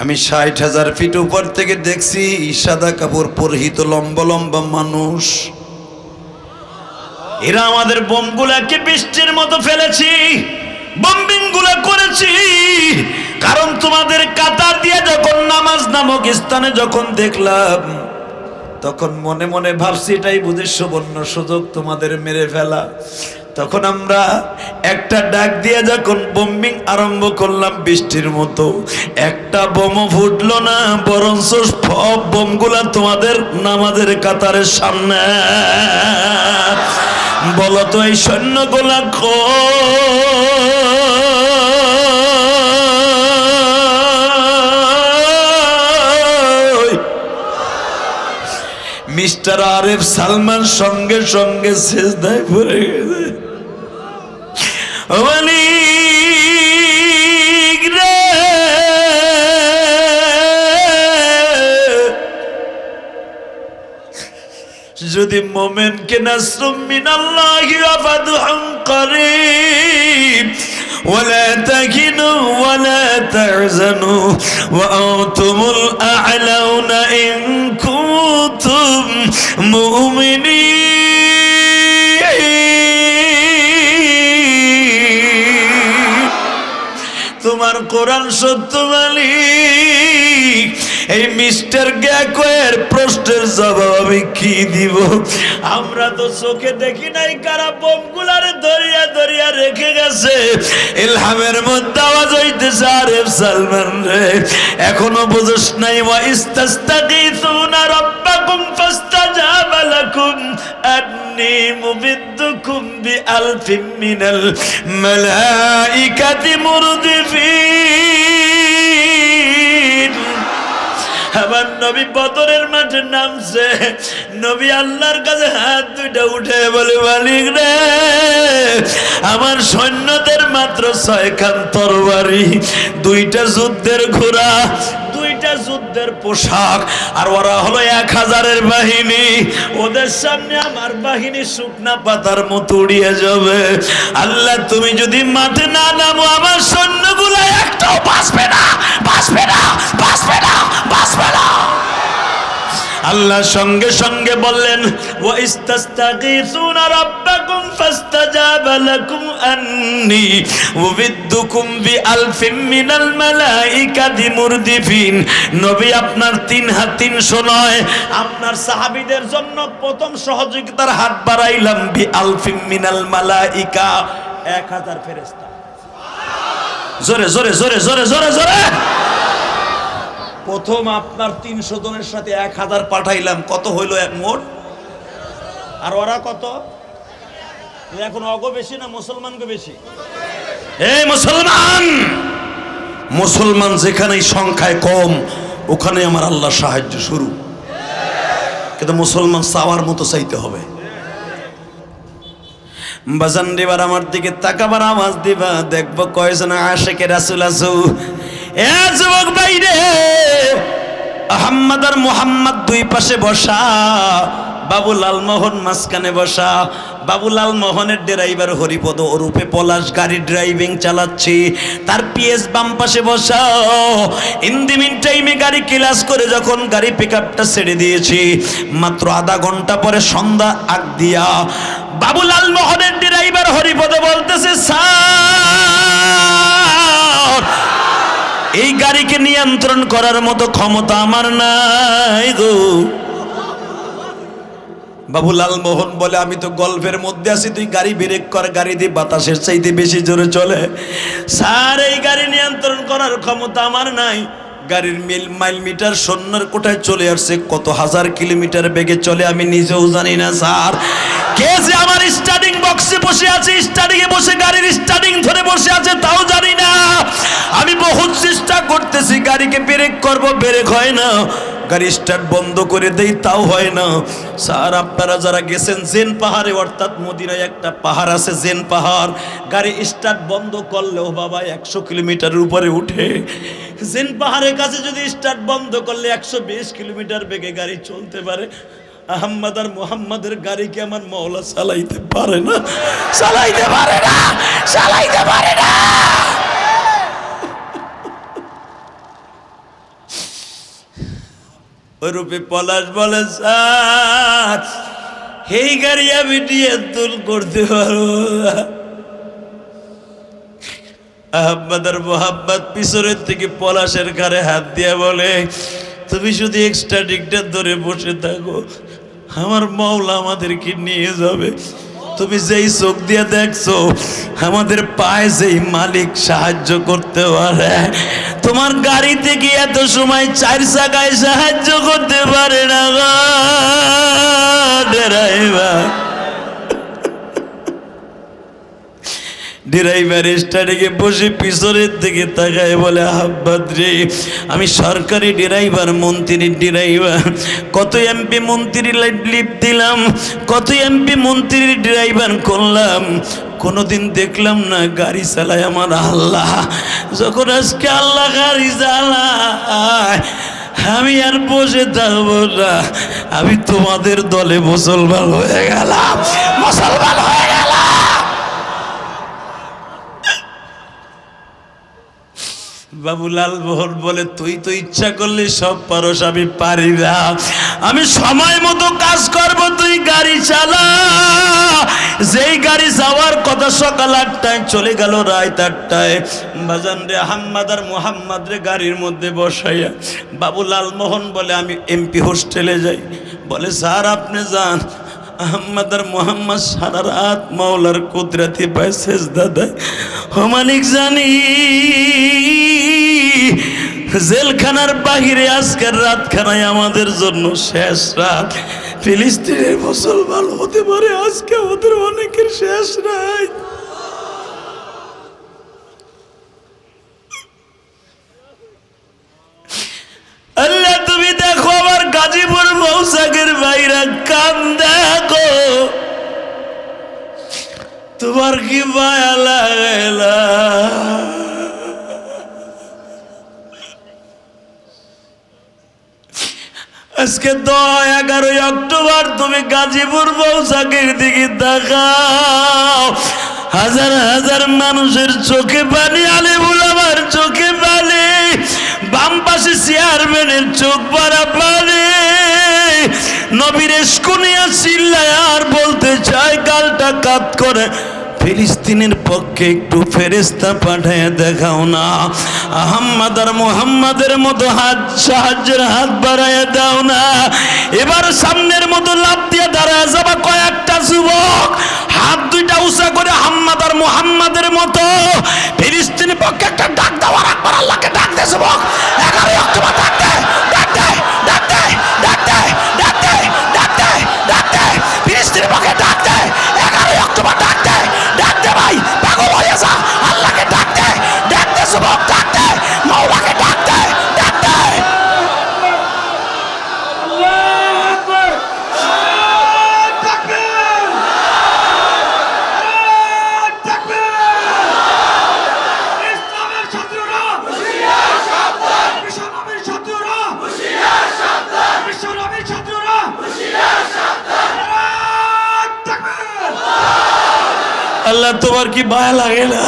আমি ৬০,০০০ ফিট উপর থেকে দেখছি সাদা কাপড় পরিহিত লম্বা লম্বা মানুষ। এরা আমাদের বোমগুলাকে বৃষ্টির মতো ফেলেছি, বম্বিং গুলা করেছি। কারণ তোমাদের কাতার দিয়ে যখন নামাজ নামক স্থানে যখন দেখলাম, তখন মনে মনে ভাবছি এটাই বুঝি সুবর্ণ সুযোগ তোমাদের মেরে ফেলা। তখন আমরা একটা ডাক দিয়ে যখন বম্বিং আরম্ভ করলাম বৃষ্টির মতো, একটা বোমও ফুটলো না, বরঞ্চ সব বোমগুলা তোমাদের নামাজের কাতারের সামনে। বলো তো এই সৈন্যগুলা মিস্টার আরিফ সালমান সঙ্গে সঙ্গে সিজদায় পড়ে গেছে। মালিক রে, যদি মোমেনকে নাসরুম মিনাল্লাহি ওয়া ফাতহুন করিব ওয়ালা তাহিনু ওয়ালা তাহজানু ওয়া আনতুমুল আ'লাউনা ইন কুনতুম মুমিনিন। তোমার কোরআন সত্য মালিক। এই মিস্টার গ্যাকোয়ের প্রশ্নের জবাব আমি কি দিব? আমরা তো চোখে দেখি নাই কারা বোমগুলারে দরিয়া দরিয়া রেখে গেছে। ইলহামের মধ্যে আওয়াজ হইতেছে, আরিফ সালমান রে, এখনো বুঝোস নাই? ওয়া ইস্তাস্তাগীসুনা রাব্বাকুম ফাস্তাজাবা লাকুম আন্নী মুমিদ্দুকুম বিআলফিন মিনাল মালাইকাতি মুরদিফিন। আমার নবী বদরের মাঠে নামছে, নবী আল্লাহর কাছে হাত দুইটা উঠে বলে, মালিক রে, আমার সৈন্যদের মাত্র 6 খান তরবারি, 2টা যুদ্ধের ঘোড়া, 2টা যুদ্ধের পোশাক, আর ওরা হলো 1000-এর বাহিনী। ওদের সামনে আমার বাহিনী শুকনা পাতার মতো উড়িয়ে যাবে। আল্লাহ, তুমি যদি মাঠে না নামো, আমার সৈন্যগুলো একটাও বাঁচবে না, বাঁচবে না, বাঁচবে না, বাঁচবে না। আল্লাহ সঙ্গে সঙ্গে বললেন, ওয়া ইস্তাস্তাগীসুনা রাব্বাকুম ফাস্তাজাবা লাকুম আন্নী উবিদ্দুকুম বিআলফিন মিনাল মালাইকাতি মুরদিফিন। নবী, আপনার 3 হাত 300 নয়, আপনার সাহাবীদের জন্য প্রথম সহযোগিতার হাত বাড়াইলাম বিআলফিন মিনাল মালাইকা, 1000 ফেরেশতা। জোরে জোরে জোরে জোরে জোরে জোরে। প্রথম আপনার 300 জনের সাথে 1000 পাঠাইলাম, কত হইল এক মোট? আর ওরা কত? এখন অগো বেশি না মুসলমানকে বেশি? এই মুসলমান, মুসলমান যেখানেই সংখ্যায় কম, ওখানে আমার আল্লাহ সাহায্য শুরু। কিন্তু মুসলমান চাওয়ার মতো চাইতে হবে। বাজান দিবার আমার দিকে তাকাবার, আওয়াজ দিবা, দেখবো কয়জন আশিকে রাসূল আছো। এ যুবক ভাইরে, আহমদ আর মুহাম্মদ 2 পাশে বসা, বাবু লালমোহন মাঝখানে বসা। বাবু লালমোহনের ড্রাইভার হরিপদ ওরূপে পলাশ গাড়ি ড্রাইভিং চালাচ্ছি, তার পিএস বাম পাশে বসা। ইন দি মিন টাইমে গাড়ি ক্লাস করে যখন গাড়ি পিকআপটা ছেড়ে দিয়েছি, মাত্র আধা ঘন্টা পরে সন্ধ্যা আগ দিয়া বাবু লালমোহনের ড্রাইভার হরিপদ বলতেছে, স্যার, এই গাড়িকে নিয়ন্ত্রণ করার মতো ক্ষমতা আমার নাই গো। বাবু লালমোহন বলে, আমি তো গল্ফের মধ্যে আছি, তুই গাড়ি ব্রেক কর, গাড়ি দিয়ে বাতাসের চাইতে বেশি জোরে চলে। স্যার, এই গাড়ি নিয়ন্ত্রণ করার ক্ষমতা আমার নাই। গাড়ির মাইল মিটার শূন্যের কোঠায় চলে আসছে, কত 1000 কিলোমিটার বেগে চলে আমি নিজেও জানি না স্যার। কে যে আমার স্টার্টিং বক্সে বসে আছে, স্টার্টিং এ বসে গাড়ির স্টার্টিং ধরে বসে আছে তাও জানি না। আমি বহুত চেষ্টা করতেছি, গাড়িকে ব্রেক করব, ব্রেক হয় না। গাড়ি স্টার্ট বন্ধ করে দেই, তাও হয় না। স্যার, আপনারা যারা গেছেন জেন পাহাড়ে, অর্থাৎ মদিনায় একটা পাহাড় আছে জেন পাহাড়, গাড়ি স্টার্ট বন্ধ করলেও বাবা 100 কিলোমিটারের উপরে উঠে। জেন পাহাড়ের কাছে যদি স্টার্ট বন্ধ করলে 120 কিলোমিটার বেগে গাড়ি চলতে পারে। আহমদ আর মুহাম্মাদের গাড়ি কি আমার মওলা চালাইতে পারে না? চালাইতে পারে না, চালাইতে পারে না। ওই রূপে পলাশ বলে, স্যার এই গাড়ি আমি নিয়ে তুল করতে পারবো না। আহমদ আর মোহাম্মদ পিছনের থেকে পলাশের ঘাড়ে হাত দিয়া বলে, তুমি শুধু এক্সট্রা ডিগটা ধরে বসে থাকো, আমার মাওলা আমাদেরকে নিয়ে যাবে। তুমি যেই চোখ দিয়ে দেখছো আমাদের পায়ে যেই মালিক সাহায্য করতে পারে, তোমার গাড়ি থেকে এত সময় 4 চাকায় সাহায্য করতে পারে না গো ড্রাইভার। ড্রাইভার স্টার্টে বসে পিছনের দিকে তাকায় বলে, আহ্বাদ রে, আমি সরকারি ড্রাইভার, মন্ত্রীর ড্রাইভার, কত এমপি মন্ত্রীর লিপ দিলাম, কত এমপি মন্ত্রীর ড্রাইভার করলাম, কোনোদিন দেখলাম না গাড়ি চালায় আমার আল্লাহ। যখন আজকে আল্লাহ গাড়ি চালায় আমি আর বসে থাকবো না, আমি তোমাদের দলে মুসলমান হয়ে গেলাম, মুসলমান হয়ে গেলাম। বাবুলাল মোহন বলে, তুই তো ইচ্ছা করলে সব পারস, আমি পারি না, আমি সময় মতো কাজ করব, তুই গাড়ি চালা। যেই গাড়ি যাওয়ার কথা সকাল 8টায় চলে গেল রাত 8টায়। বাজান রে, আহম্মদ আর মোহাম্মদ রে গাড়ির মধ্যে বসাইয়া বাবুলাল মোহন বলে, আমি এমপি হোস্টেলে যাই। বলে, স্যার আপনি যান। আহম্মদ আর মোহাম্মদ সারা রাত মাওলার কুদরতি পায় সেজদা দেয়। ও মালিক, জানি জেলখানার বাহিরে আজকের রাতখানায় আমাদের জন্য শেষ রাত। ফিলিস্তিনের মুসলমান হতে পারে আজকে ওদের অনেকের শেষ রাত। আল্লাহ তুমি দেখো আমার গাজীপুর মৌসাকের ভাইরা কান্দে গো, তোমার কি মায়া লাগে না? আজকে 11 অক্টোবর তুমি গাজীপুর মৌসাকের দিকে দেখাও, হাজার হাজার মানুষের চোখে পানি, আলেমুল আমার চোখে পানি, বাম পাশে চেয়ারম্যানের চোখ ভরা পানি। নবীর ইশকুনিয়া চিল্লায় আর বলতে চায়, গালটা কাত করে, ফিলিস্তিনের পক্ষে একটু ফেরেশতা পাঠায় দেখাও না। আহম্মদ আর মুহাম্মাদের মতো হাত, সাহায্যের হাত বাড়ায় দাও না। এবার সামনের মতো লাফ দিয়ে দাঁড়ায় যাবা কয়েকটা যুবক, হাত দুইটা উঁচা করে আহম্মদ আর মুহাম্মাদের মতো ফিলিস্তিনের পক্ষে একটা ডাক দেওয়ার, একবার আল্লাহকে ডাক দে যুবক, 11 অক্টোবর ডাক দে, ডাক দে, ডাক দে, ডাক দে, ডাক দে, ডাক দে, ডাক দে, ফিলিস্তিনের পক্ষে ডাক দে, 11 অক্টোবর ডাক দে, ডাক দে ভাই, পাগল হয়ে যা, আল্লাহকে ডাক দে, ডাক দে যুবক, ডাক দে, মাওলাকে ডাক দে, ডাক দে। আল্লাহ তোমার কি মায়া লাগে না?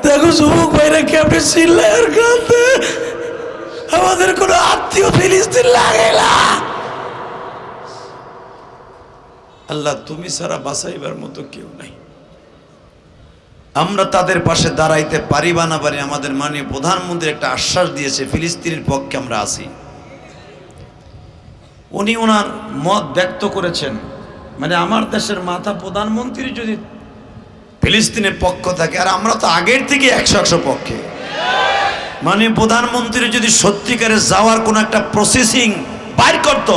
দেখো যুবক ভাইরা কেমনে চিল্লায় আর কাঁদে, আমাদের কোনো আত্মীয় ফিলিস্তিন লাগে না। আল্লাহ তুমি ছাড়া বাঁচাইবার মতো কেউ নাই। আমরা তাদের পাশে দাঁড়াইতে পারি বা না পারি, আমাদের মাননীয় প্রধানমন্ত্রী একটা আশ্বাস দিয়েছে, ফিলিস্তিনের পক্ষে আমরা আছি। উনি ওনার মত ব্যক্ত করেছেন, মানে আমার দেশের মাথা প্রধানমন্ত্রী যদি ফিলিস্তিনের পক্ষ থাকে, আর আমরা তো আগের থেকে 100 পক্ষে। মানে প্রধানমন্ত্রী যদি সত্যিকারে যাওয়ার কোন একটা প্রসেসিং বাইর করত,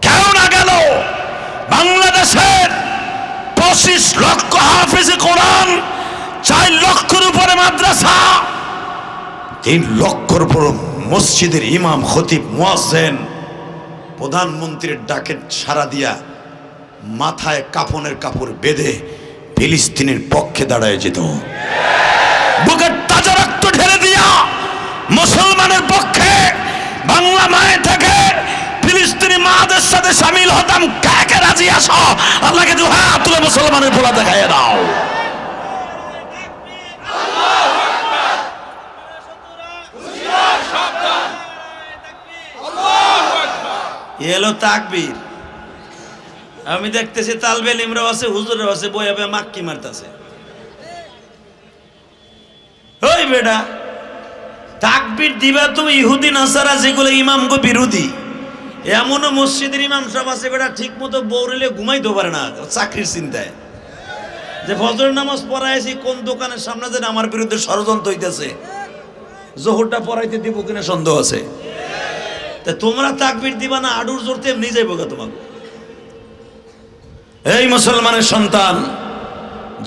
কেন না গেল? বাংলাদেশের 25 লক্ষ হাফেজে কোরআন, 4 লক্ষের উপরে মাদ্রাসা, 3 লক্ষের উপর মসজিদের ইমাম, খতিব, মুয়াজ্জিন, প্রধানমন্ত্রীর ডাকে সাড়া দিয়া মাথায় কাফনের কাপড় বেঁধে ফিলিস্তিনের পক্ষে দাঁড়ায় যেত, বুকের তাজা রক্ত ঢেলে দিয়া মুসলমানের পক্ষে বাংলা মায়ের থেকে ফিলিস্তিনি মাদের সাথে শামিল হতাম। কে কে রাজি আসো? আল্লাহকে দু হাত তুলে মুসলমানের পোলা দেখাইয়া দাও। এলো তাকবীর। আমি দেখতেছি তালবে ইমরাও আছে, হুজুরও আছে, বইয়াবে মাক্কি মারতেছে। ওই বেটা, তাকবীর দিবা তুমি ইহুদি নাসারা যেগুলো ইমামগো বিরোধী। এমনও মসজিদের ইমাম সব আছে বেটা ঠিক মতো বৌরেলে ঘুমাইতে পারে না চাকরির চিন্তায়, যে ফজর নামাজ পড়াইছি কোন দোকানের সামনে যেন আমার বিরুদ্ধে ষড়যন্ত্র হইতেছে, জোহরটা পড়াইতে দিব কিনা সন্দেহ আছে। তা তোমরা তাকবীর দিবা না, আডুর জোরতে এমনি যাইব গা তোমাকে। এই মুসলমানের সন্তান,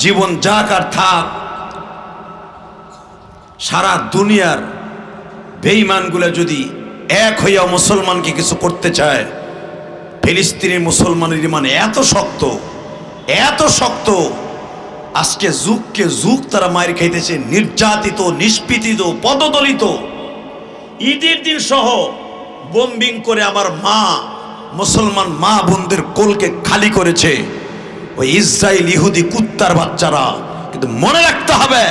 জীবন যাক আর থাক, সারা দুনিয়ার বেঈমানগুলো যদি এক হইয়া মুসলমানকে কিছু করতে চায়, ফিলিস্তিনের মুসলমানের ইমান এত শক্ত, এত শক্ত, আজকে যুগকে যুগ তারা মায়ের খাইতেছে, নির্যাতিত, নিষ্পীড়িত, পদদলিত। ঈদের দিন সহ বোম্বিং করে আমার মা, মুসলমান মা বোনদের কোলকে খালি করেছে ওই ইসরায়েল ইহুদি কুত্তার বাচ্চারা। কিন্তু মনে রাখতে হবে,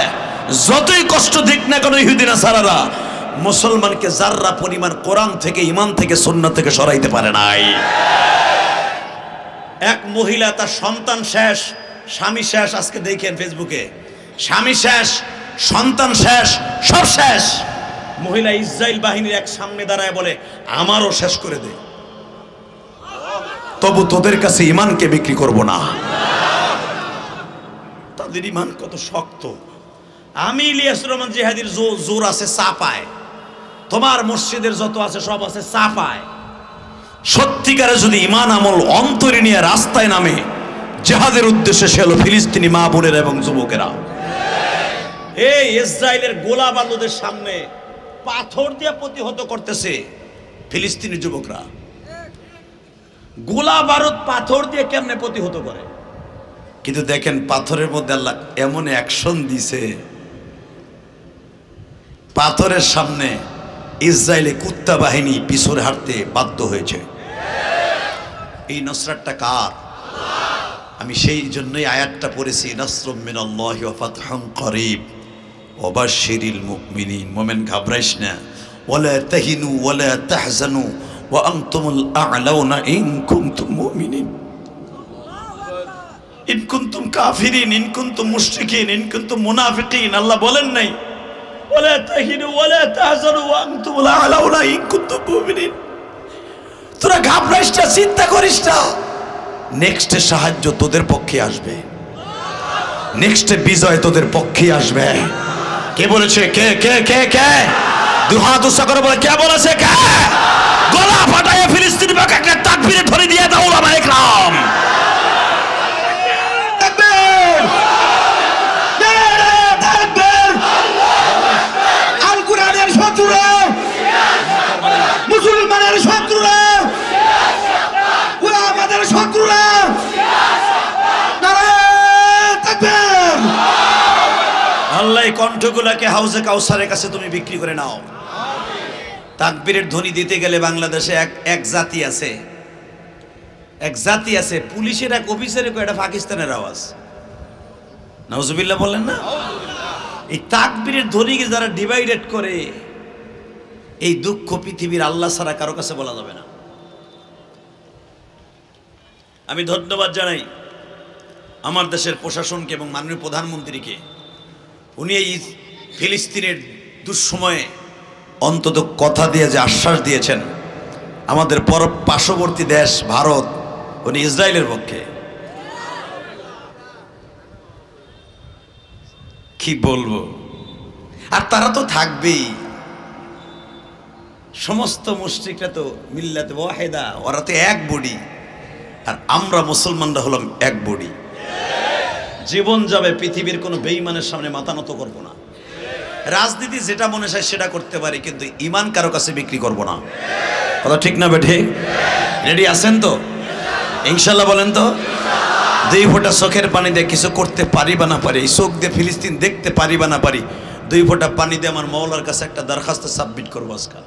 যতই কষ্ট দিক না কেন ইহুদি নাসারারা মুসলমানকে যাররা পরিমাণ কোরআন থেকে, ইমান থেকে, সুন্নাত থেকে সরাইতে পারে নাই। এক মহিলা তার সন্তান শেষ, স্বামী শেষ, আজকে দেখেন ফেসবুকে, স্বামী শেষ, সন্তান শেষ, সব শেষ। মহিলা ইসরায়েল বাহিনীর এক সামনে দাঁড়ায় বলে আমারও শেষ করে দে, তবু তোদের কাছে ইমানকে বিক্রি করব না। তাদের ইমান কত শক্ত। আমি ইলিয়াসুর রহমান জিহাদির জোর আছে চাপায়, তোমার মসজিদের যত আছে সব আছে চাপায়। সত্যিকারে যদি ইমান আমল অন্তরে নিয়ে রাস্তায় নামে জিহাদের উদ্দেশ্যে, সে হলো ফিলিস্তিনি মা বোনেরা এবং যুবকেরা। এই ইসরায়েলের গোলা বালুদের সামনে পাথর দিয়ে প্রতিহত করতেছে ফিলিস্তিনি যুবকরা। গোলা বারুদ পাথর দিয়ে কেমনে প্রতিহত করে, কিন্তু দেখেন পাথরের মধ্যে আল্লাহ এমন অ্যাকশন দিছে, পাথরের সামনে ইসরায়েলে কুত্তা বাহিনী পিছনে হাঁটতে বাধ্য হয়েছে। এই নসরাতটা কার? আমি সেই জন্যই আয়াতটা পড়েছি, নাসরুম মিনাল্লাহি ওয়া ফাতহুন করিব ওয়া বাশশিরিল মুমিনিন। মুমিন ঘাবড়াইস না, ওয়ালা তাহিনু ওয়ালা তাহজানু ওয়া আনতুমুল আ'লাউনা ইন কুনতুম মুমিনিন। ইন কুনতুম কাফিরিন, ইন কুনতুম মুশরিকিন, ইন কুনতুম মুনাফিকিন। আল্লাহ বলেন নাই ওয়ালা তাহিনু ওয়ালা তাহজানু ওয়া আনতুমুল আ'লাউনা ইন কুনতুম মুমিনিন। তোরা ঘাবড়াইস না, চিন্তা করিস না, নেক্সটে সাহায্য তোদের পক্ষে আসবে, নেক্সটে বিজয় তোদের পক্ষে আসবে। কে বলেছে? কে কে কে কে? দুই হাত উঁচা করে বলে কে বলেছে? কে? গলা ফাটায় ফিলিস্তিনি পক্ষে একটা তাকবীরে ধরে দিয়ে দাও উলামায়ে কেরাম। তাকবীর! নারে তাকবীর! আল কুরআনের শত্রুরা, মুসলমানের শত্রুরা, উলামাদের শত্রুরা, নারে তাকবীর! আল্লাহ এই কণ্ঠগুলাকে হাউজে কাউসারের কাছে তুমি বিক্রি করে নাও। তাকবীরের ধ্বনি দিতে গেলে বাংলাদেশে এক জাতি আছে, এক জাতি আছে, পুলিশের এক অফিসারের কো, এটা পাকিস্তানের আওয়াজ। নাউজুবিল্লাহ বলেন না? এই তাকবীরের ধ্বনিকে যারা ডিভাইডেড করে, এই দুঃখ পৃথিবীর আল্লাহ ছাড়া কারো কাছে বলা যাবে না। আমি ধন্যবাদ জানাই আমার দেশের প্রশাসনকে এবং মাননীয় প্রধানমন্ত্রীকে। উনি এই ফিলিস্তিনের দুঃসময়ে অন্তত কথা দিয়ে যে আশ্বাস দিয়েছেন, আমাদের পার্শ্ববর্তী দেশ ভারত, উনি ইসরায়েলের পক্ষে। কি বলবো, আর তারা তো থাকবেই, সমস্ত মুশরিকরা তো মিল্লাত ওয়াহিদা, ওরা তো এক বডি, আর আমরা মুসলমানরা হলাম এক বডি। জীবন যাবে, পৃথিবীর কোনো বেঈমানের সামনে মাথা নত করবো না। রাজনীতি যেটা মনে চায় সেটা করতে পারি, কিন্তু ইমান কারো কাছে বিক্রি করব না। কথা ঠিক না বেঠে? রেডি আছেন তো? ইনশাল্লাহ বলেন তো। দুই ফোঁটা চোখের পানি দিয়ে কিছু করতে পারি বা না পারি, এই চোখ দিয়ে ফিলিস্তিন দেখতে পারি বা না পারি, দুই ফোঁটা পানি দিয়ে আমার মওলার কাছে একটা দরখাস্ত সাবমিট করবো আজকাল।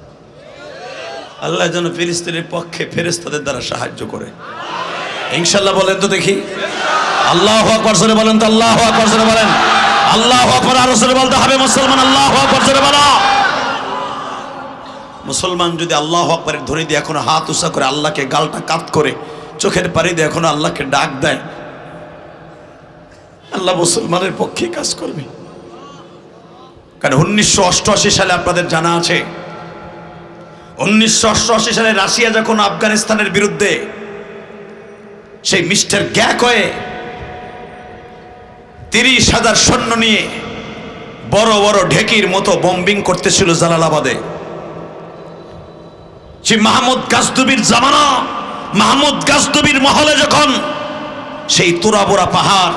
আল্লাহ যেন ফিলিস্তিনের পক্ষে ফেরেশতাদের দ্বারা সাহায্য করে। ইনশাল্লাহ বলেন তো দেখি। আল্লাহু আকবার জোরে বলেন তো, আল্লাহু আকবার জোরে বলেন। আল্লাহু আকবার আরো জোরে বলতে হবে মুসলমান, আল্লাহু আকবার জোরে বলো। মুসলমান যদি আল্লাহ আকবারের ধরে দিয়ে এখনো হাত উঁচা করে আল্লাহকে গালটা কাত করে চোখের পানি দিয়ে এখনো আল্লাহকে ডাক দেয়, আল্লাহ মুসলমানের পক্ষে কাজ করবে। কারণ 1988 সালে আপনাদের জানা আছে, 1988 সালে রাশিয়া যখন আফগানিস্তানের বিরুদ্ধে সেই মিস্টার গ্যাকওয়ে 30,000 সৈন্য নিয়ে বড় বড় ঢেকির মতো বোম্বিং করতেছিল জালালাবাদে, সে মাহমুদ গাজনবীর জামানা, মাহমুদ গাজনবীর মহলে যখন সেই তুরাবোরা পাহাড়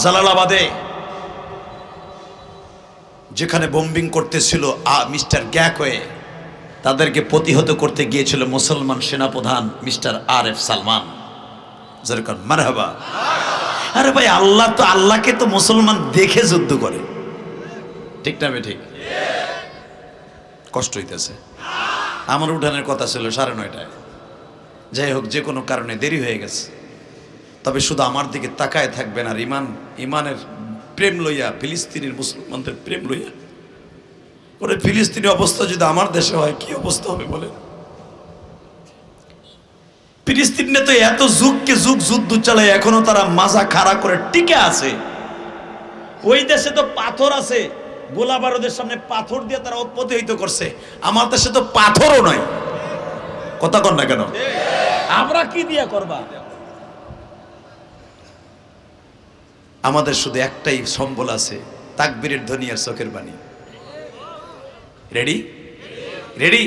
জালালাবাদে যেখানে বোম্বিং করতেছিল মিস্টার গ্যাকওয়ে, তাদেরকে প্রতিহত করতে গিয়েছিল মুসলমান সেনাপ্রধান মিস্টার আরএফ সালমান। যেরকম মারহাবা। আরে ভাই, আল্লাহ তো, আল্লাহকে তো মুসলমান দেখে যুদ্ধ করে, ঠিক না ঠিক? কষ্ট হইতেছে। আমার উঠানের কথা ছিল 9:30টায়, যাই হোক, যে কোনো কারণে দেরি হয়ে গেছে। তবে শুধু আমার দিকে তাকায় থাকবেন আর ইমানের প্রেম লইয়া, ফিলিস্তিনের মুসলমানদের প্রেম লইয়া। ওরে ফিলিস্তিনি অবস্থা যদি আমার দেশে হয় কি অবস্থা হবে বলেন? ফিলিস্তিনে তো এত যুগকে যুগ যুদ্ধ চালায় এখনো তারা মাজা খাড়া করে টিকে আছে। ওই দেশে তো পাথর আছে, গোলা বারুদের সামনে পাথর দিয়ে তারা উৎপত্তি করছে। আমার দেশে তো পাথরও নয়। কথা কন না কেন? আমরা কি দিয়া করবা? আমাদের শুধু একটাই সম্বল আছে, তাকবীরের ধ্বনি আর চোখের বাণী। Ready ready.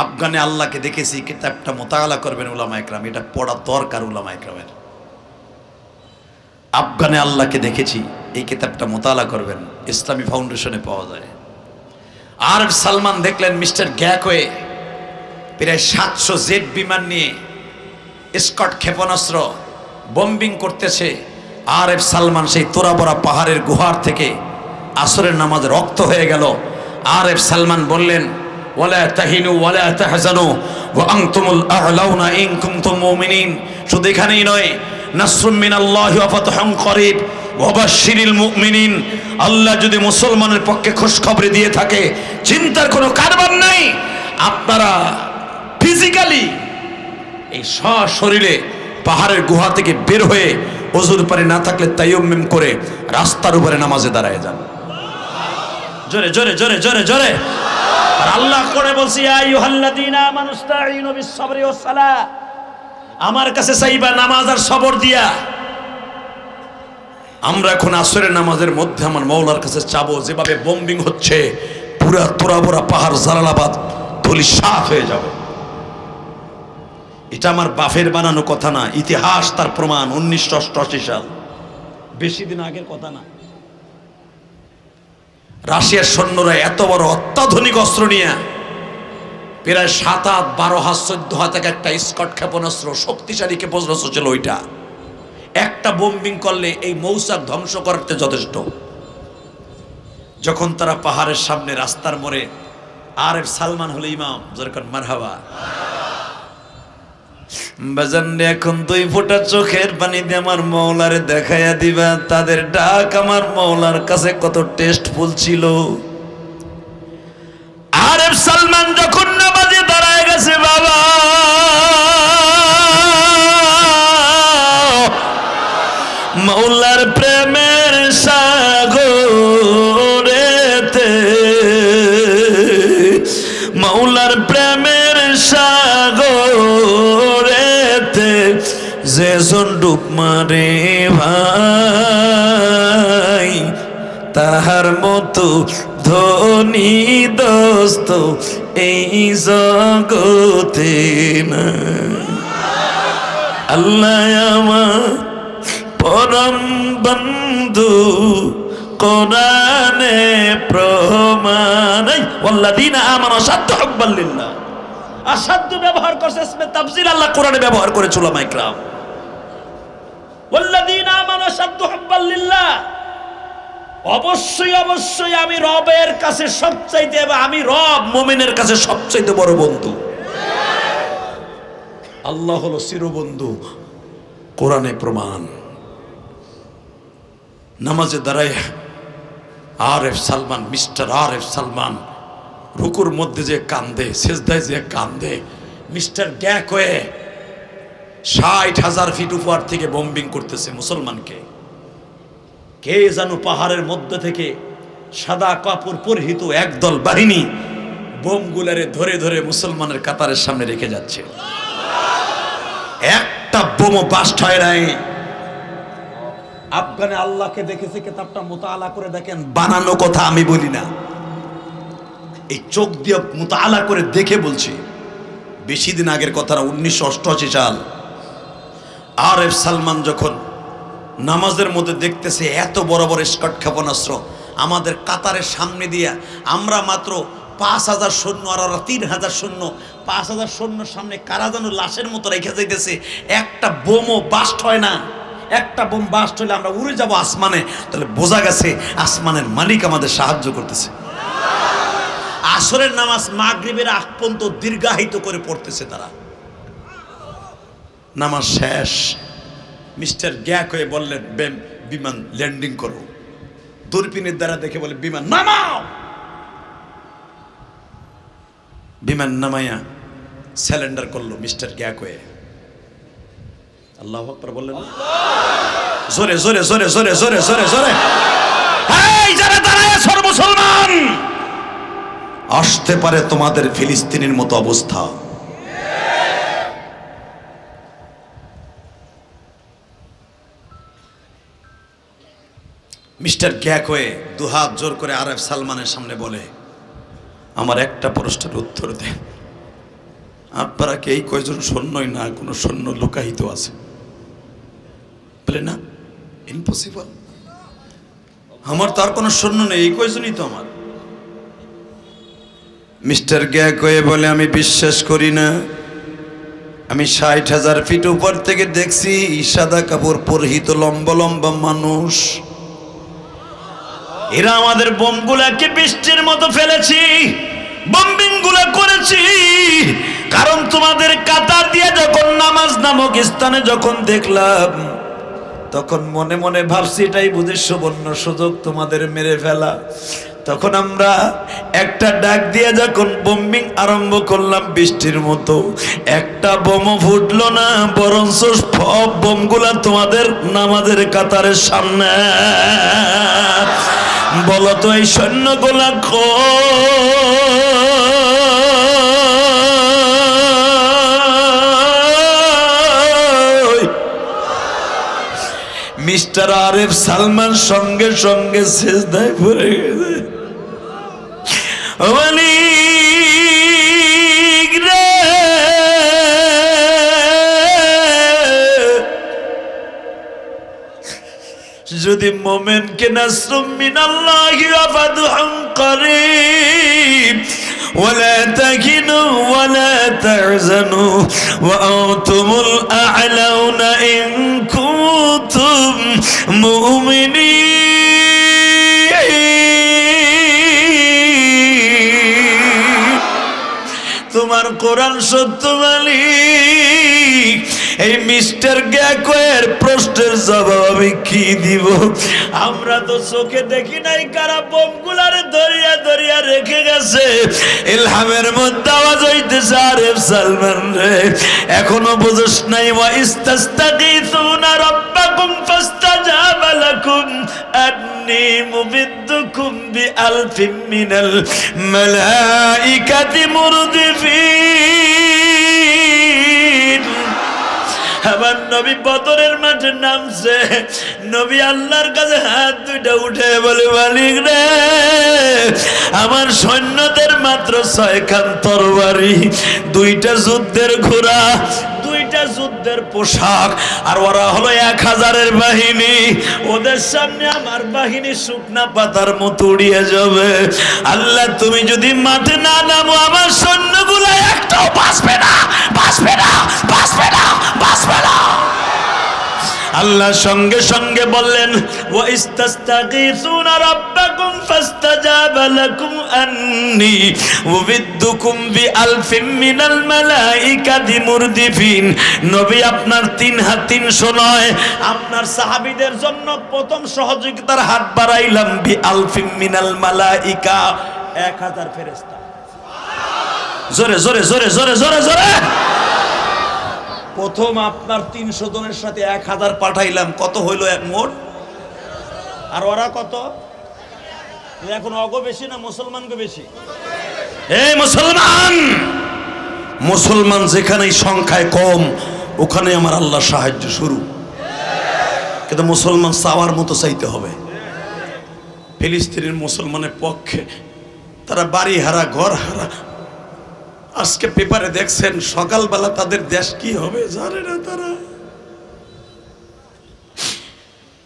আফগানে আল্লাহকে দেখেছি, কিতাবটা মোতালা করবেন উলামা ইকরাম, এটা পড়া দরকার উলামা ইকরামের। আফগানে আল্লাহকে দেখেছি, এই কিতাবটা মোতালা করবেন, ইসলামী ফাউন্ডেশনে পাওয়া যায়। আর সালমান দেখলেন মিস্টার গ্যাকওয়ে প্রায় 700 জেট বিমান নিয়ে স্কট ক্ষেপণাস্ত্র বোম্বিং করতেছে। আরএফ সালমান সেই তোরাবরা পাহাড়ের গুহার থেকে আসরের নামাজ রক্ত হয়ে গেল। আরএফ সালমান বললেন, ওয়ালা তাহিনু ওয়ালা তাহজানু ওয়া আনতুমুল আ'লাউনা ইন কুনতুম মুমিনিন। শুধু এখানেই নয়, নাসরুম মিনাল্লাহি ওয়া ফাতহুন করিব ওয়া বাশশিরিল মুমিনিন। আল্লাহ যদি মুসলমানের পক্ষে খুশখবরি দিয়ে থাকে, চিন্তার কোনো কারবার নাই। আপনারা ফিজিক্যালি এই সশরীরে পাহাড়ের গুহা থেকে বের হয়ে ওযুর পানি না থাকলে তায়াম্মুম করে রাস্তার উপরে নামাজে দাঁড়ায় যান। জোরে জোরে জোরে জোরে জোরে। আর আল্লাহ করে বলছি, ইয়া আইয়ুহাল্লাযীনা আমানুস্তাঈনু বিস-সাবরি ওয়াস-সালাহ, আমার কাছে চাইবা নামাজ আর সবর দিয়া। আমরা এখন আসরের নামাজের মধ্যে আমার মাওলার কাছে চাবো, যেভাবে বোম্বিং হচ্ছে পুরা তোরাবোরা পাহাড় জালালাবাদ ধুলি সাফ হয়ে যাবে। এটা আমার বাফের বানানো কথা না, ইতিহাস তার প্রমাণ। 1988 সাল, বেশি দিন আগের কথা না। রাশিয়ার সৈন্যরা এত বড় অত্যাধুনিক অস্ত্র নিয়ে প্রায় 7-8 12 হাত 14 হাত একটা স্কট ক্ষেপণাস্ত্র, শক্তিশালী ক্ষেপণাস্ত্র ছিল ওইটা। একটা বোম্বিং করলে এই মৌচাক ধ্বংস করতে যথেষ্ট। যখন তারা পাহাড়ের সামনে রাস্তার মোড়ে, আরএফ সালমান হলো ইমাম, যেরকম মারহাবা। বাজানরে এখন 2 ফোঁটা চোখের পানি দিয়ে আমার মওলারে দেখাইয়া দিবা, তাদের ডাক আমার মওলার কাছে কত টেস্টফুল ছিল। আরএফ সালমান যখন নামাজে দাঁড়ায় গেছে, বাবা মওলার প্রেমের সাগরেতে, মওলার প্রেমের সাগরেতে যেজন ডুব মারে ভাই, তাহার মতো ধনী দোস্ত এই জগতে না। আল্লাহ আমার পরম বন্ধু, কোরআনে প্রমাণ। ওয়াল্লাযীনা আমানু আশাদ্দু হুব্বান লিল্লাহ। আশাদ্দু ব্যবহার করছে ইসমে তাফজিল, আল্লাহ কোরআনে ব্যবহার করেছে উলামা ইকরাম। ওয়াল্লাযীনা আমানু আশাদ্দু হুব্বান লিল্লাহ। অবশ্যই অবশ্যই আমি রবের কাছে সবচাইতে, আমি রব মুমিনের কাছে সবচাইতে বড় বন্ধু। আল্লাহ হলো চিরবন্ধু, কোরআনে প্রমাণ। নামাজে দাঁড়ায় RF Salman, mister RF Salman রুকুর মধ্যে যে কান্দে, সেজদায় যে কান্দে, মিস্টার গ্যাকওয়ে 60,000 ফিট উপর থেকে বোম্বিং করতেছে মুসলমানকে। কে যেন পাহাড়ের মধ্যে থেকে সাদা কাপড় পরিহিত একদল বাহিনী বোমগুলারে ধরে ধরে মুসলমানের কাতারের সামনে রেখে যাচ্ছে। একটা বোমও বাস্ট হয় নাই। আফগানে আল্লাহকে দেখেছে, কিতাবটা মুতাআলা করে দেখেন, বানানো কথা আমি বলি না, এই চোখ দিয়ে মুতাআলা করে দেখে বলছি। বেশি দিন আগের কথা না, 1988 সাল। আরএফ সালমান যখন নামাজের মধ্যে দেখতেছে এত বড় বড় স্কট ক্ষেপণাস্ত্র আমাদের কাতারের সামনে দিয়ে, আমরা মাত্র 5,000 সৈন্য আর 3,000 সৈন্য, 5,000 সৈন্যর সামনে কারা যেন লাশের মতো রেখে যাইতেছে। একটা বোমও বাস্ট হয় না। একটা বোম বাস্ট হলে আমরা উড়ে যাব আসমানে, তাহলে বোঝা গেছে আসমানের মালিক আমাদের সাহায্য করতেছে। আসরের নামাজ মাগরিবের আগ পর্যন্ত দীর্ঘায়িত করে পড়তেছে তারা। নামাজ শেষ, মিস্টার গ্যাকওয়ে বললেন বিমান ল্যান্ডিং করো। দূরবীনের দ্বারা দেখে বলে বিমান নামাও। বিমান নামাইয়া স্যালেন্ডার করলো মিস্টার গ্যাকওয়ে। আল্লাহু আকবার বললেন, জোরে জোরে জোরে জোরে জোরে জোরে জোরে। এই যারা দাঁড়ায় আছো মুসলমান, আসতে পারে তোমাদের ফিলিস্তিনের মতো অবস্থা। মিস্টার গ্যাকওয়ে দুহাত জোর করে আরএফ সালমানের সামনে বলে, আমার একটা প্রশ্নের উত্তর দেন, আপনারা কি এই কয়জন সৈন্যই না কোনো সৈন্য লুকায়িত আছে? বলে না, ইম্পসিবল, আমার তো আর কোনো সৈন্য নেই, এই কয়জনই তো আমার। মিস্টার গ্যাকওয়ে বলে, আমি বিশ্বাস করি না। আমি 60,000 ফিট উপর থেকে দেখছি সাদা কাপড় পরিহিত লম্বা লম্বা মানুষ। এরা আমাদের বোমগুলাকে বৃষ্টির মতো ফেলেছি, বম্বিং গুলা করেছি। কারণ তোমাদের কাতার দিয়ে যখন নামাজ নামক স্থানে যখন দেখলাম, তখন মনে মনে ভাবছি এটাই বুঝি সুবর্ণ সুযোগ তোমাদের মেরে ফেলা। তখন আমরা একটা ডাক দিয়ে যখন বোম্বিং আরম্ভ করলাম বৃষ্টির মতো, একটা বোমও ফুটলো না, বরঞ্চ সব বোমগুলা তোমাদের নামাজের কাতারের সামনে। বলো তো এই সৈন্যগুলা মিস্টার আরএফ সালমান সঙ্গে সঙ্গে সেজদায় পড়ে গেছে। যদি মোমেনকে নাসরুম মিনাল্লাহি ওয়া ফাতহুন করিব ওয়ালা তাহিনু ওয়ালা তাহজানু ওয়া আনতুমুল আ'লাউনা ইন কুনতুম মুমিনিন। তোমার কোরআন সত্য মালিক। এই মিস্টার গ্যাকওয়ের প্রশ্নের জবাব আমি কি দিব? আমরা তো চোখে দেখি নাই কারা বোমগুলারে ধরিয়া ধরিয়া রেখে গেছে। ইলহামের মধ্যে আওয়াজ হইতেছে, আরএফ সালমান রে, এখনো বুঝোস নাই? ওয়া ইস্তাস্তাগীসুনা রাব্বাকুম ফাস্তাজাবা লাকুম আন্নী মুমিদ্দুকুম বিআলফিন মিনাল মালাইকাতি মুরদিফিন। আমার নবী বদরের মাঠে নামছে, নবী আল্লাহর কাছে হাত দুইটা উঠে বলে, মালিক রে, আমার সৈন্যদের মাত্র 6 খান তরবারি, 2টা যুদ্ধের ঘোড়া, 2টা যুদ্ধের পোশাক, আর ওরা হলো 1000-এর বাহিনী। ওদের সামনে আমার বাহিনী শুকনা পাতার মতো উড়িয়ে যাবে। আল্লাহ, তুমি যদি মাঠে না নামো, আমার সৈন্যগুলো একটাও বাঁচবে না, বাঁচবে না, বাঁচবে না, বাঁচবে না। আল্লাহ সঙ্গে সঙ্গে বললেন, ওয়া ইস্তাস্তাগীসুনা রাব্বাকুম ফাস্তাজাবা লাকুম আন্নী উবিদ্দুকুম বিআলফিন মিনাল মালাইকাতি মুরদিফিন। নবী, আপনার 3 হাত 300 নয়, আপনার সাহাবীদের জন্য প্রথম সহযোগিতার হাত বাড়াইলাম বিআলফিন মিনাল মালাইকা, 1000 ফেরেশতা। জোরে জোরে জোরে জোরে জোরে জোরে। প্রথম আপনার 300 জনের সাথে 1000 পাঠাইলাম, কত হইল এক মোট? আর ওরা কত? এখন অগো বেশি না মুসলমানকে বেশি? এই মুসলমান, মুসলমান যেখানেই সংখ্যায় কম ওখানে আমার আল্লাহ সাহায্য শুরু। কিন্তু মুসলমান চাওয়ার মতো চাইতে হবে। ফিলিস্তিনের মুসলমানের পক্ষে তারা বাড়ি হারা, ঘর হারা। আজকে পেপারে দেখছেন সকালবেলা তাদের দেশ কি হবে জানে না তারা।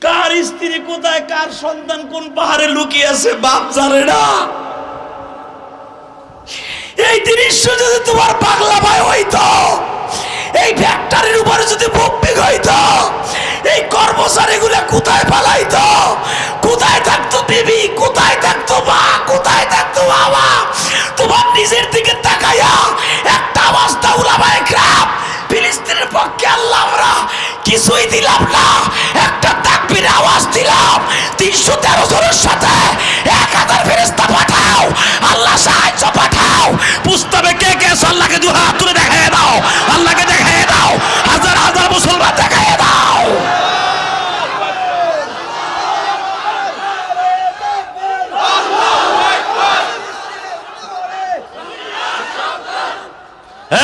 কার স্ত্রী কোথায়, কার সন্তান কোন পাহাড়ে লুকিয়ে আছে বাপ জানে না। এই দৃশ্য যদি তোমার পাগলা ভাই হইতো, এই ফ্যাক্টরির উপরে যদি বোম্বিং হইতো, এই কর্মচারীগুলো কোথায় পালাইতো? কোথায় থাকতো বিবি, কোথায় থাকতো মা, কোথায় থাকতো বাবা? তোমার নিজের দিকে তাকাইয়া একটা অবস্থা উলামায়ে কেরাম ফিলিস্তিনের পক্ষে আল্লাহ আমরা কিছুই দিলাম না, একটা তাকবীর আওয়াজ দিলাম। 313 জনের সাথে 1000 ফেরেশতা পাঠাও, আল্লাহ সাহায্য পাঠাও। বুঝতে হবে কে কে আল্লাহকে দু হাত তুলে দেখায় দাও, আল্লাহকে দেখায় দাও, হাজার হাজার মুসলমান দেখায় দাও।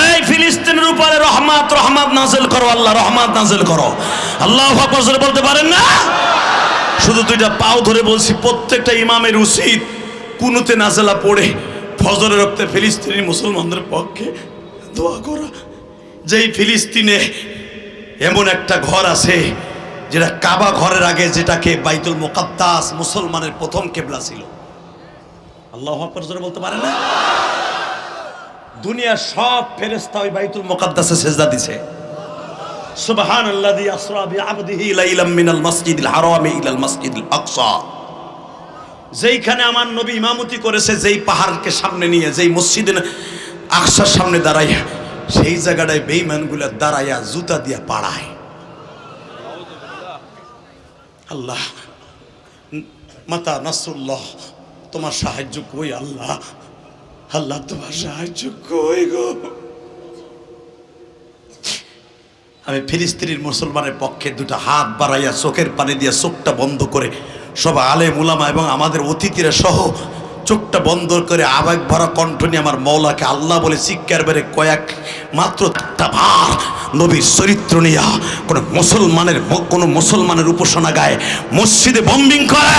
এই ফিলিস্তিনের উপরে রহমত রহমত নাযিল করো, আল্লাহ রহমত নাযিল করো। আল্লাহু আকবার জোরে বলতে পারেন না? শুধু দুইটা পাও ধরে বলছি, প্রত্যেকটা ইমামের উচিত কুনুতে নাজেলা পড়ে ফজরের রক্তে ফিলিস্তিনি মুসলমানদের পক্ষে দোয়া করা। যেই ফিলিস্তিনে এমন একটা ঘর আছে যেটা কাবা ঘরের আগে, যেটাকে বাইতুল মুকাদ্দাস মুসলমানের প্রথম কিবলা ছিল। আল্লাহু আকবার জোরে বলতে পারেন না? দুনিয়ার সব ফেরেশতা ওই বাইতুল মুকাদ্দাসে সিজদা দিছে। সুবহানাল্লাযী আসরা বিআবদিহি লাইলাম মিনাল মাসজিদিল হারামি ইলাল মাসজিদিল আকসা। যেইখানে আমার নবী ইমামতি করেছে, যেই পাহাড়কে সামনে নিয়ে, যেই মসজিদে আকসার সামনে দাঁড়াইয়া, সেই জায়গাটায় বেঈমানগুলো দাঁড়াইয়া জুতা দিয়া পাড়ায়। আল্লাহ মাতা নাসরুল্লাহ, তোমার সাহায্য কই আল্লাহ? আল্লাহ তোমার সাহায্য কই গো? আমি ফিলিস্তিনের মুসলমানের পক্ষে দুটো হাত বাড়াইয়া চোখের পানি দিয়ে চোখটা বন্ধ করে, সব আলেম উলামা এবং আমাদের অতিথিরা সহ চোখটা বন্ধ করে আবেগ ভরা কণ্ঠ নিয়ে আমার মওলাকে আল্লাহ বলে চিৎকার বেড়ে কয়েক মাত্র একটা বার নবীর চরিত্র নিয়া কোনো মুসলমানের উপাসনা গায়ে মসজিদে বম্বিং করে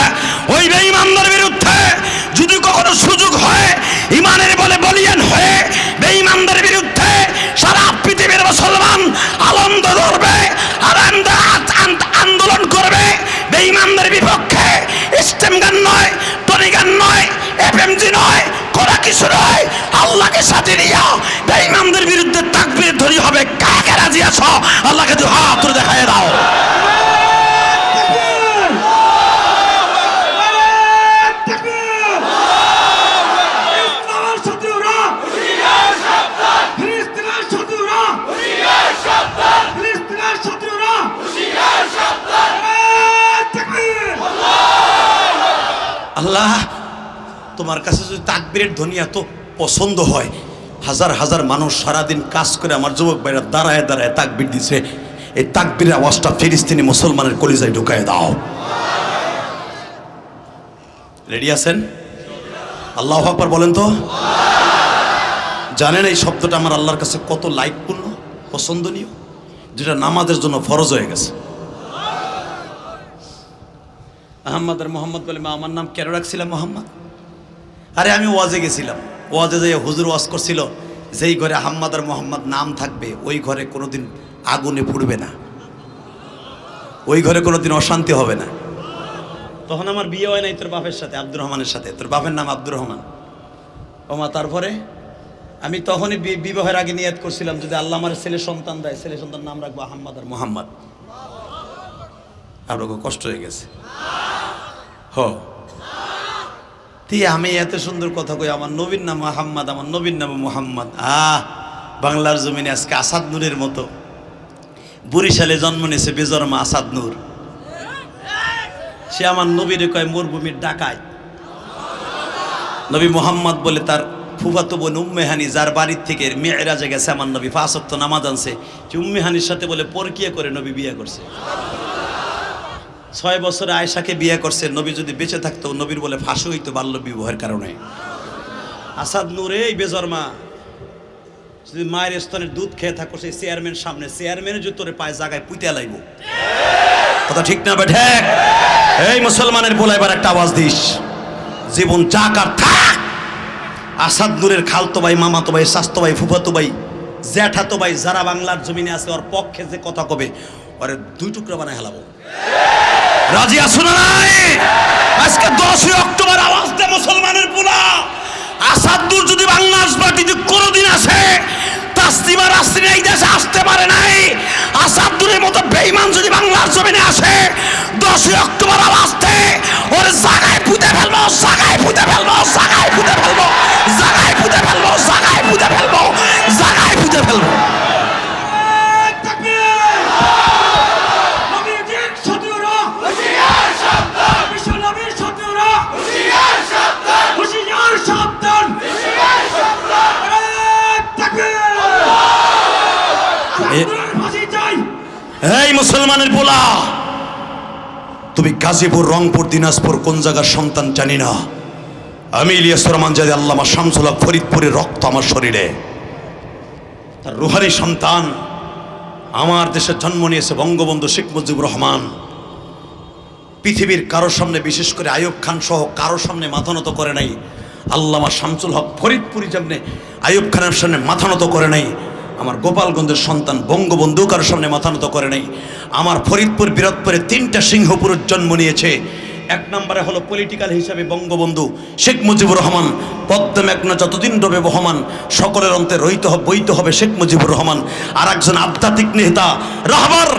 ওই বেঈমানদের বিরুদ্ধে যদি কখনো সুযোগ হয়, ইমানের বলে বলিয়ান হয়ে বেঈমানদের বিরুদ্ধে সারা পৃথিবীর মুসলমান আনন্দ করবে, আন্দোলন করবে। বেঈমানদের বিপক্ষে স্টেম গান নয়, টনি গান নয়, এফএমজি নয়, করা কিছু নয়, আল্লাহকে সাথে নিয়া বেঈমানদের বিরুদ্ধে তাকবীর ধরি হবে। কাকে রাজি আছো? আল্লাহকে দু হাত তুলে দেখায় দাও। আল্লাহ তোমার কাছে যদি তাকবীরের ধ্বনি এত পছন্দ হয়, হাজার হাজার মানুষ সারাদিন কাজ করে আমার যুবক ভাইরা দাঁড়ায় দাঁড়ায় তাকবীর দিছে, এই তাকবীরের আওয়াজটা ফিলিস্তিনি মুসলমানের কলিজায় ঢুকায় দাও। রেডি আছেন? আল্লাহু আকবার বলেন তো। জানেন এই শব্দটা আমার আল্লাহর কাছে কত লাইকপূর্ণ, পছন্দনীয়, যেটা নামাজের জন্য ফরজ হয়ে গেছে। আহমদ আর মোহাম্মদ বলে, মা আমার নাম কেন রাখছিলাম মোহাম্মদ? আরে আমি ওয়াজে গেছিলাম, ওয়াজে যাই হুজুর ওয়াজ করছিল, যেই ঘরে আহমদ আর মোহাম্মদ নাম থাকবে ওই ঘরে কোনোদিন আগুনে পুড়বে না, ওই ঘরে কোনোদিন অশান্তি হবে না। তখন আমার বিয়ে হয় নাই তোর বাপের সাথে, আব্দুর রহমানের সাথে। তোর বাপের নাম আব্দুর রহমান। ও মা, তারপরে আমি তখনই বিবাহের আগে নিয়ত করছিলাম, যদি আল্লাহ আমার ছেলে সন্তান দেয়, ছেলে সন্তান নাম রাখবো আহমদ আর মোহাম্মদ। আপনার কষ্ট হয়ে গেছে? আমি এত সুন্দর কথা কই, আমার নবীর নাম আহম্মদ, আমার নবীর নাম মোহাম্মদ। বাংলার জমিনে আজকে আসাদ নূরের মতো বরিশালে জন্ম নিয়েছে বেজন্মা আসাদ নূর। সে আমার নবীর কয় মরুভূমির ডাকায়। নবী মোহাম্মদ বলে তার ফুফাতো বোন উম্মে হানি, যার বাড়ির থেকে মেয়েরাজে গেছে আমার নবী, 5 ওয়াক্ত নামাজ আনছে, যে উম্মে হানির সাথে বলে পরকিয়া করে নবী বিয়ে করছে। 6 বছরে আয়েশাকে বিয়ে করছে। নবী যদি বেঁচে থাকতো নবীর বলে ফাঁসি হইতো বাল্য বিবাহের কারণে। আসাদ নূরে এই বেজরমা যদি মায়ের স্তনের দুধ খেয়ে থাকো সেই চেয়ারম্যান সামনে, চেয়ারম্যানের যদি তোরে পায়ে জায়গায় পুঁতে লাইব। কথা ঠিক না বেঠে? এই মুসলমানের বলে এবার একটা আওয়াজ দিস, জীবন যাক আর থাক। আসাদ নূরের খালতো ভাই, মামাতো ভাই, শাস্তো ভাই, ফুফাতো ভাই, জ্যাঠাতো ভাই যারা বাংলার জমিনে আছে ওর পক্ষে যে কথা কবে ওরে 2 টুকরা বানায় হেলাবো। রাজি আছো না নাই? আজকে 10 অক্টোবর আওয়াজ দে মুসলমানের পোলা। আসাদ নূর যদি বাংলাদেশ মাটিতে কোনোদিন আসে, তাসলিমা রাসরিন এই দেশে আসতে পারে নাই। আসাদ নূরের মতো বেঈমান যদি বাংলার জমিনে আসে, 10 অক্টোবর আওয়াজ দে, ওর জায়গায় পুঁতে ফেলবো, জায়গায় পুঁতে ফেলবো, জায়গায় পুঁতে ফেলবো, জায়গায় পুঁতে ফেলবো, জায়গায় পুঁতে ফেলবো, জায়গায় পুঁতে ফেলবো। এই মুসলমানের পোলা, তুমি গাজীপুর, রংপুর, দিনাজপুর কোন জায়গার সন্তান জানি না, আমি ইলিয়াস রহমান জাদি আল্লামা শামসুল হক ফরিদপুরের রক্ত আমার শরীরে। তার রুহানি সন্তান আমার দেশে জন্ম নিয়েছে বঙ্গবন্ধু শেখ মুজিবুর রহমান। পৃথিবীর কারোর সামনে, বিশেষ করে আইয়ুব খান সহ কারোর সামনে মাথা নত করে নাই। আল্লামা শামসুল হক ফরিদপুরি যেমনি আইয়ুব খানের সামনে মাথা নত করে নাই, আমার গোপালগঞ্জের সন্তান বঙ্গবন্ধু কারোর সামনে মাথা নত করে নাই। আমার ফরিদপুর বীরত্বরে 3টা সিংহপুরুষ জন্ম নিয়েছে। 1 নম্বরে হলো পলিটিক্যাল হিসাবে বঙ্গবন্ধু শেখ মুজিবুর রহমান, পদ্মা মেঘনা যতদিন রবে বহমান, সকলের অন্তে বইতে হবে শেখ মুজিবুর রহমান। আর একজন আধ্যাত্মিক নেতা, রাহবার,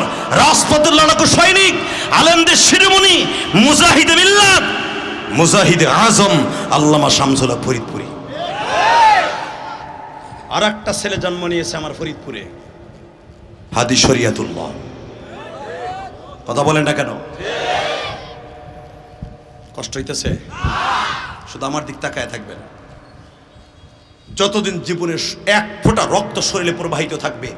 রাজপথের লড়াকু সৈনিক, আলেমদের শিরোমণি, মুজাহিদে মিল্লাত, মুজাহিদে আজম আল্লামা শামসুল হক ফরিদপুরি। আর একটা ছেলে জন্ম নিয়েছে আমার ফরিদপুরে, হাদি শরিয়াতুল্লাহ। কথা বলেন না কেন? কষ্ট হইতেছে? শুধু আমার দিক তাকায় থাকবেন। যতদিন জীবনের 1 ফোঁটা রক্ত শরীরে প্রবাহিত থাকবে,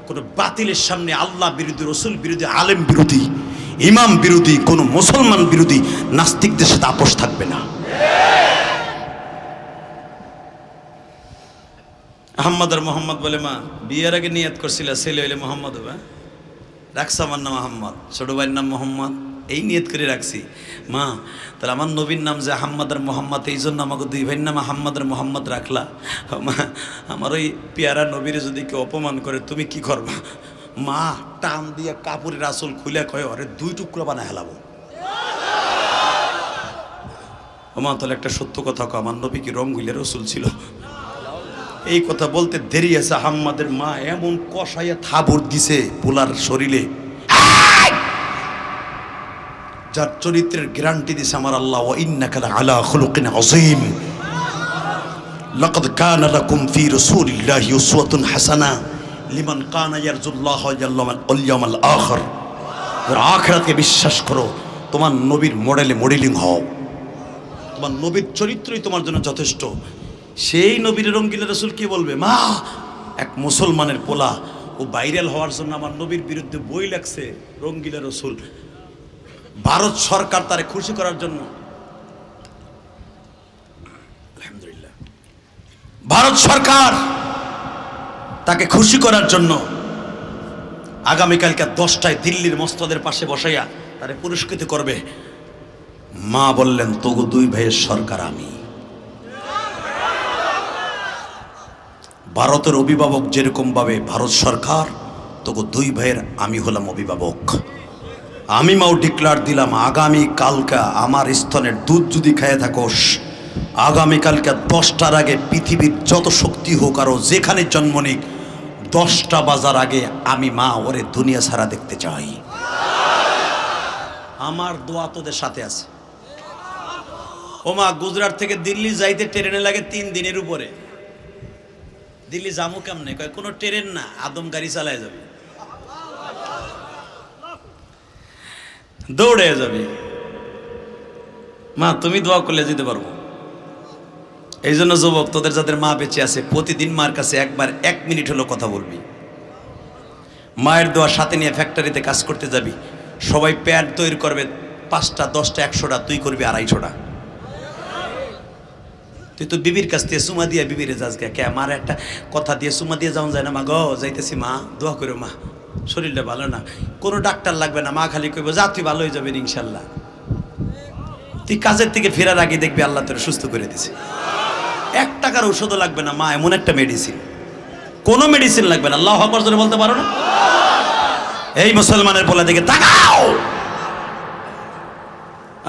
কোনো বাতিলের সামনে আল্লাহ বিরোধী, রসুল বিরোধী, আলেম বিরোধী, ইমাম বিরোধী, কোনো মুসলমান বিরোধী নাস্তিকদের সাথে আপোষ থাকবে না। আহম্মদ আর মোহাম্মদ বলে, মা বিয়ের আগে নিয়ত করছিল ছেলে হইলে মোহাম্মদ হবে, রাখছে আমার নাম আহম্মদ, ছোট ভাইয়ের নাম মোহাম্মদ, এই নিয়ত করে রাখছি। মা তাহলে আমার নবীর নাম যে আহম্মদ আর মোহাম্মদ, এই জন্য আমাকে 2 ভাইয়ের নাম আহম্মদ আর মোহাম্মদ রাখলা। মা আমার ওই পেয়ারা নবীর যদি কেউ অপমান করে তুমি কি করবা? মা টান দিয়ে কাপড়ের আসল খুলে কয়, ওরে 2 টুকরো বানায় হেলাবো। ও মা তাহলে একটা সত্য কথা কো, আমার নবী কি রঙ্গিলের রসুল ছিল? এই কথা বলতে দেরি আছে, আহম্মদের মা এমন কষাইয়া থাবড় দিছে পোলার শরীরে, যার চরিত্রের গ্যারান্টি দিছে আমার আল্লাহ, ওয়া ইন্নাকা লাআলা খুলুকিন আযীম, লাকাদ কানা লাকুম ফি রাসূলিল্লাহি উসওয়াতুন হাসানাহ লিমান কানা ইয়ারজুল্লাহ ওয়াল ইয়াউমাল আখির। যারা আখিরাতকে বিশ্বাস করো, তোমার নবীর মডেলিং হও, তোমার নবীর চরিত্রই তোমার জন্য যথেষ্ট। সেই নবীর রঙ্গিলা রসুল কি বলবে? মা এক মুসলমানের পোলা, ও ভাইরাল হওয়ার জন্য আমার নবীর বিরুদ্ধে বই লাগছে, রঙ্গিলা রসুল। ভারত সরকার তারে খুশি করার জন্য, আলহামদুলিল্লাহ, ভারত সরকার তাকে খুশি করার জন্য আগামীকালকে 10টায় দিল্লির মস্তদের পাশে বসাইয়া তারে পুরস্কৃত করবে। মা বললেন, তোগো 2 ভাইয়ের সরকার আমি। ভারতের অভিভাবক যেরকম ভাবে ভারত সরকার, তোগো 2 ভাইয়ের আমি হলাম অভিভাবক। আমি মাও ডিক্লার দিলাম, আগামী কালকে আমার স্তনের দুধ যদি খেয়ে থাকোস, আগামীকালকে 10টার আগে পৃথিবীর যত শক্তি হোক আরো যেখানে জন্ম নিক, 10টা বাজার আগে আমি মা ওরে দুনিয়া ছাড়া দেখতে চাই। আমার দোয়া তোদের সাথে আছে। ও মা, গুজরাট থেকে দিল্লি যাইতে ট্রেনে লাগে 3 দিনের উপরে। দিল্লি যাবো কেমনে? কয় কোনো ট্রেন না, আদম গাড়ি চালায় যাবে, দৌড়ে যাবে। মা তুমি দোয়া করলে যেতে পারবো। এই জন্য যুবক, তোদের যাদের মা বেঁচে আছে প্রতিদিন মার কাছে একবার 1 মিনিট হলো কথা বলবি। মায়ের দোয়া সাথে নিয়ে ফ্যাক্টরিতে কাজ করতে যাবি, সবাই প্যান্ট তৈরি করবে 5টা 10টা 100টা, তুই করবি 250টা। তুই তো বিবির কাছ থেকে সুমা দিয়ে বিবিরে যাস কে? মার একটা কথা দিয়ে সুমা দিয়ে যাওয়া যায় না? মা গো যাইতেছি, মা দোয়া করো, মা শরীরটা ভালো না, কোনো ডাক্তার লাগবে না, মা খালি কইব যা তুই ভালো হয়ে যাবেন ইনশাল্লাহ। তুই কাজের থেকে ফেরার আগে দেখবি আল্লাহ তোর সুস্থ করে দিছে। 1 টাকার ঔষধও লাগবে না, মা এমন একটা মেডিসিন, কোনো মেডিসিন লাগবে না। আল্লাহু আকবার জোরে বলতে পারো না? এই মুসলমানের পোলা দিকে তাকাও।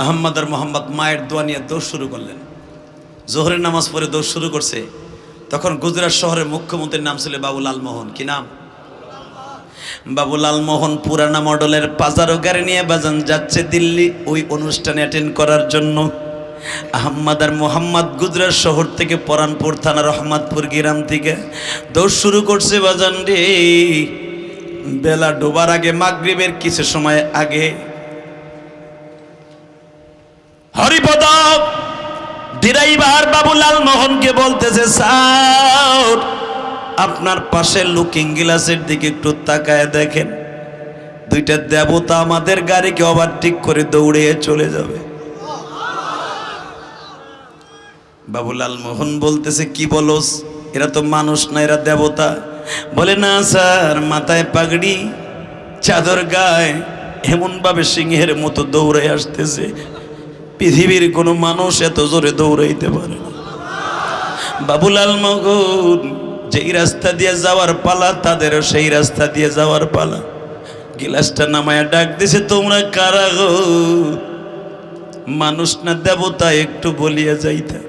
আহম্মদ আর মোহাম্মদ মায়ের দোয়া নিয়ে দৌড় শুরু করলেন। জোহরের নামাজ পড়ে দৌড় শুরু করছে, তখন গুজরাট শহরের মুখ্যমন্ত্রীর নাম ছিল বাবু লালমোহন। কি নাম? বাবু লালমোহন পুরানা মডেলের পাজারো গাড়ি নিয়ে বাজান যাচ্ছে দিল্লি ওই অনুষ্ঠানে অ্যাটেন্ড করার জন্য। আহম্মদ আর মোহাম্মদ গুজরাট শহর থেকে পরানপুর থানা রহমতপুর গ্রাম থেকে দৌড় শুরু করছে বাজান রে। বেলা ডোবার আগে, মাগরিবের কিছু সময় আগে, হরিপদ ড্রাইভার বাবু লালমোহনকে বলতেছে, স্যার আপনার পাশের লুকিং গ্লাসের দিকে একটু তাকায় দেখেন, 2টা দেবতা আমাদের গাড়িকে ওভারটেক করে দৌড়ে চলে যাবে। বাবু লালমোহন বলতেছে, কি বলোস, এরা তো মানুষ না, এরা দেবতা। বলে না স্যার, মাথায় পাগড়ি, চাদর গায়ে, এমনভাবে সিংহের মতো দৌড়ে আসতেছে, পৃথিবীর কোনো মানুষ এত জোরে দৌড়াইতে পারে না। বাবু লালমোহন যেই রাস্তা দিয়ে যাওয়ার পালা, তাদেরও সেই রাস্তা দিয়ে যাওয়ার পালা। গিলাসটা নামায়া ডাক দিছে, তোমরা কারা গো? মানুষ না দেবতা, একটু বলিয়া যাইতা।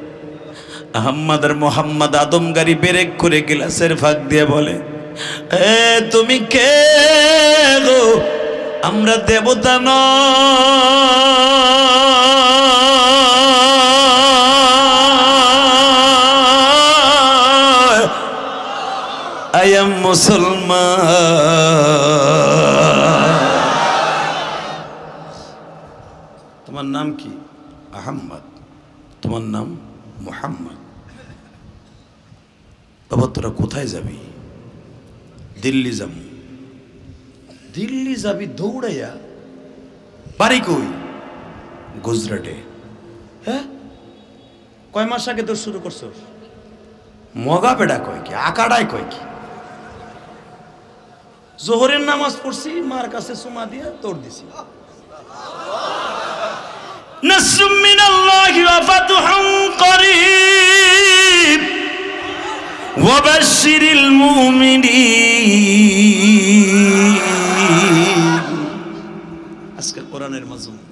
আহম্মদ আর মোহাম্মদ আদম গাড়ি ব্রেক করে গিলাসের ফাঁক দিয়ে বলে, এ তুমি কে গো? আমরা দেবতা নয়, আই এম মুসলমান। তোমার নাম কি? আহম্মদ। তোমার নাম মুহাম্মদ। বাবা তোরা কোথায় যাবি? দিল্লি যাবো। দিল্লি যাবি দৌড়াইয়া? বাড়ি কই? গুজরাটে। হ্যাঁ, কয় মাস আগে তোর শুরু করছো? মগা পেডা কয় কি, আকাড়ায় কয় কি? জোহরের নামাজ পড়ছি, মার কাছে সুমা দিয়া তোর দিছি। নাসরুম মিনাল্লাহি ওয়া ফাতহুন করিব ওয়া বাশশিরিল মুমিনিন। আজকে কোরআনের মাযমুন।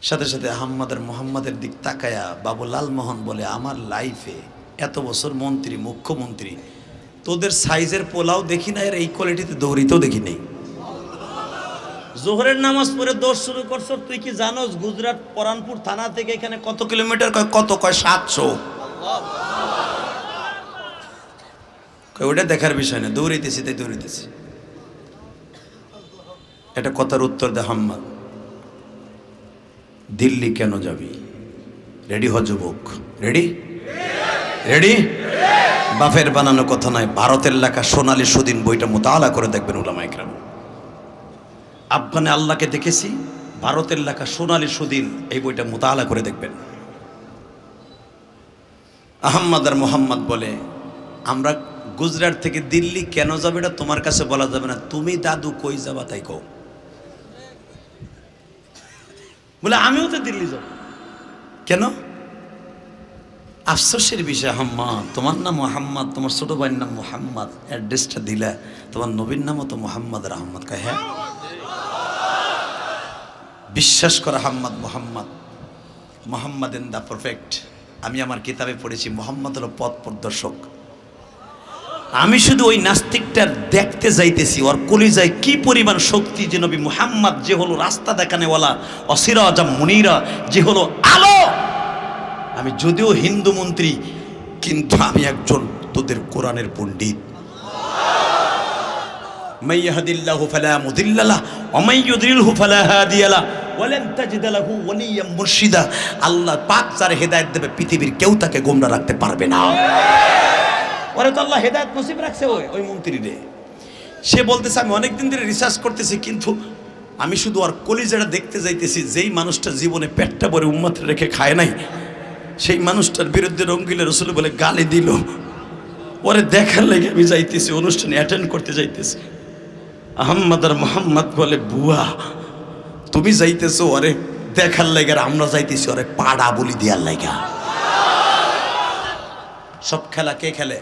সাথে সাথে আহম্মদ আর মোহাম্মদের দিক তাকায়া বাবু লালমোহন বলে, আমার লাইফে এত বছর মন্ত্রী, মুখ্যমন্ত্রী, তোদের সাইজের পোলাও দেখি না, এর এই কোয়ালিটিতে দৌড়িতেও দেখি নেই। জোহরের নামাজ পড়ে দৌড় শুরু করছো, তুই কি জানোস গুজরাট পরানপুর থানা থেকে এখানে কত কিলোমিটার? কত? কয় 700। ওটা দেখার বিষয় না, দৌড়াইতেছি তাই দৌড়াইতেছি। এটা কথার উত্তর দে আহম্মদ। দিল্লি কেন যাবি? রেডি হ যুবক, রেডি রেডি। বাফের বানানো কথা নয়, ভারতের লেখা সোনালী সুদিন বইটা মুতালা করে দেখবেন উলামায়ে কেরাম। আফগানে আল্লাহকে দেখেছি, ভারতের লেখা সোনালী সুদিন, এই বইটা মুতালা করে দেখবেন। আহম্মদ আর মোহাম্মদ বলে, আমরা গুজরাট থেকে দিল্লি কেন যাবে এটা তোমার কাছে বলা যাবে না, তুমি দাদু কই যাবা তাই কও। বলে আমিও তো দিল্লি যাব। কেন? আফসোসের বিষয় আহম্মদ, তোমার নাম মোহাম্মদ, তোমার ছোট ভাইয়ের নাম মোহাম্মদ, অ্যাড্রেসটা দিলা, তোমার নবীর নামও তো মোহাম্মদ আর আহম্মদ। কয় হ্যাঁ, বিশ্বাস কর Ahmad Mohammad, Mohammad in the perfect. আমি আমার কিতাবে পড়েছি মোহাম্মদ হলো পথ প্রদর্শক। আমি শুধু ওই নাস্তিকটার দেখতে যাইতেছি, ওর কলিজায় কি পরিমাণ শক্তি, যে নবী মুহাম্মদ যে হলো রাস্তা দেখানেওয়ালা, অসিরাজা মুনিরা, যে হলো আলো। আমি যদিও হিন্দু মন্ত্রী, কিন্তু আমি একজন তোদের কোরআনের পণ্ডিত। মাইয়াহদিল্লাহু ফালা মুদিল্লা লাহু ওয়া মাইয়ুদ্রিলহু ফালা হাদিয়া লাহু ওয়ালান তাজিদ লাহু ওয়ালিয়াম মুরশিদা, আল্লাহ পাক যার হেদায়েত দেবে পৃথিবীর কেউ তাকে গোমরা রাখতে পারবে না। ওরে তো আল্লাহ হেদায়েত নসিব রাখছে ওই মন্ত্রীরে। সে বলতেছে আমি অনেকদিন ধরে রিসার্চ করতেছি, কিন্তু আমি শুধু আর কলিজাটা দেখতে যাইতেছি, যেই মানুষটা জীবনে পেটটা ভরে উম্মতের রেখে খায় নাই, সেই মানুষটার বিরুদ্ধে রঙ্গিলা রাসূল বলে গালি দিল। ওরে দেখার লাগে আমি যাইতেছি, অনুষ্ঠানে অ্যাটেন্ড করতে যাইতেছি। আহম্মদ আর মোহাম্মদ বলে বুয়া তুমি যাইতেছো ওরে দেখার লাগে, আর আমরা যাইতেছি ওরে পাড়া বলি দেওয়ার লাগা। সব খেলা কে খেলে?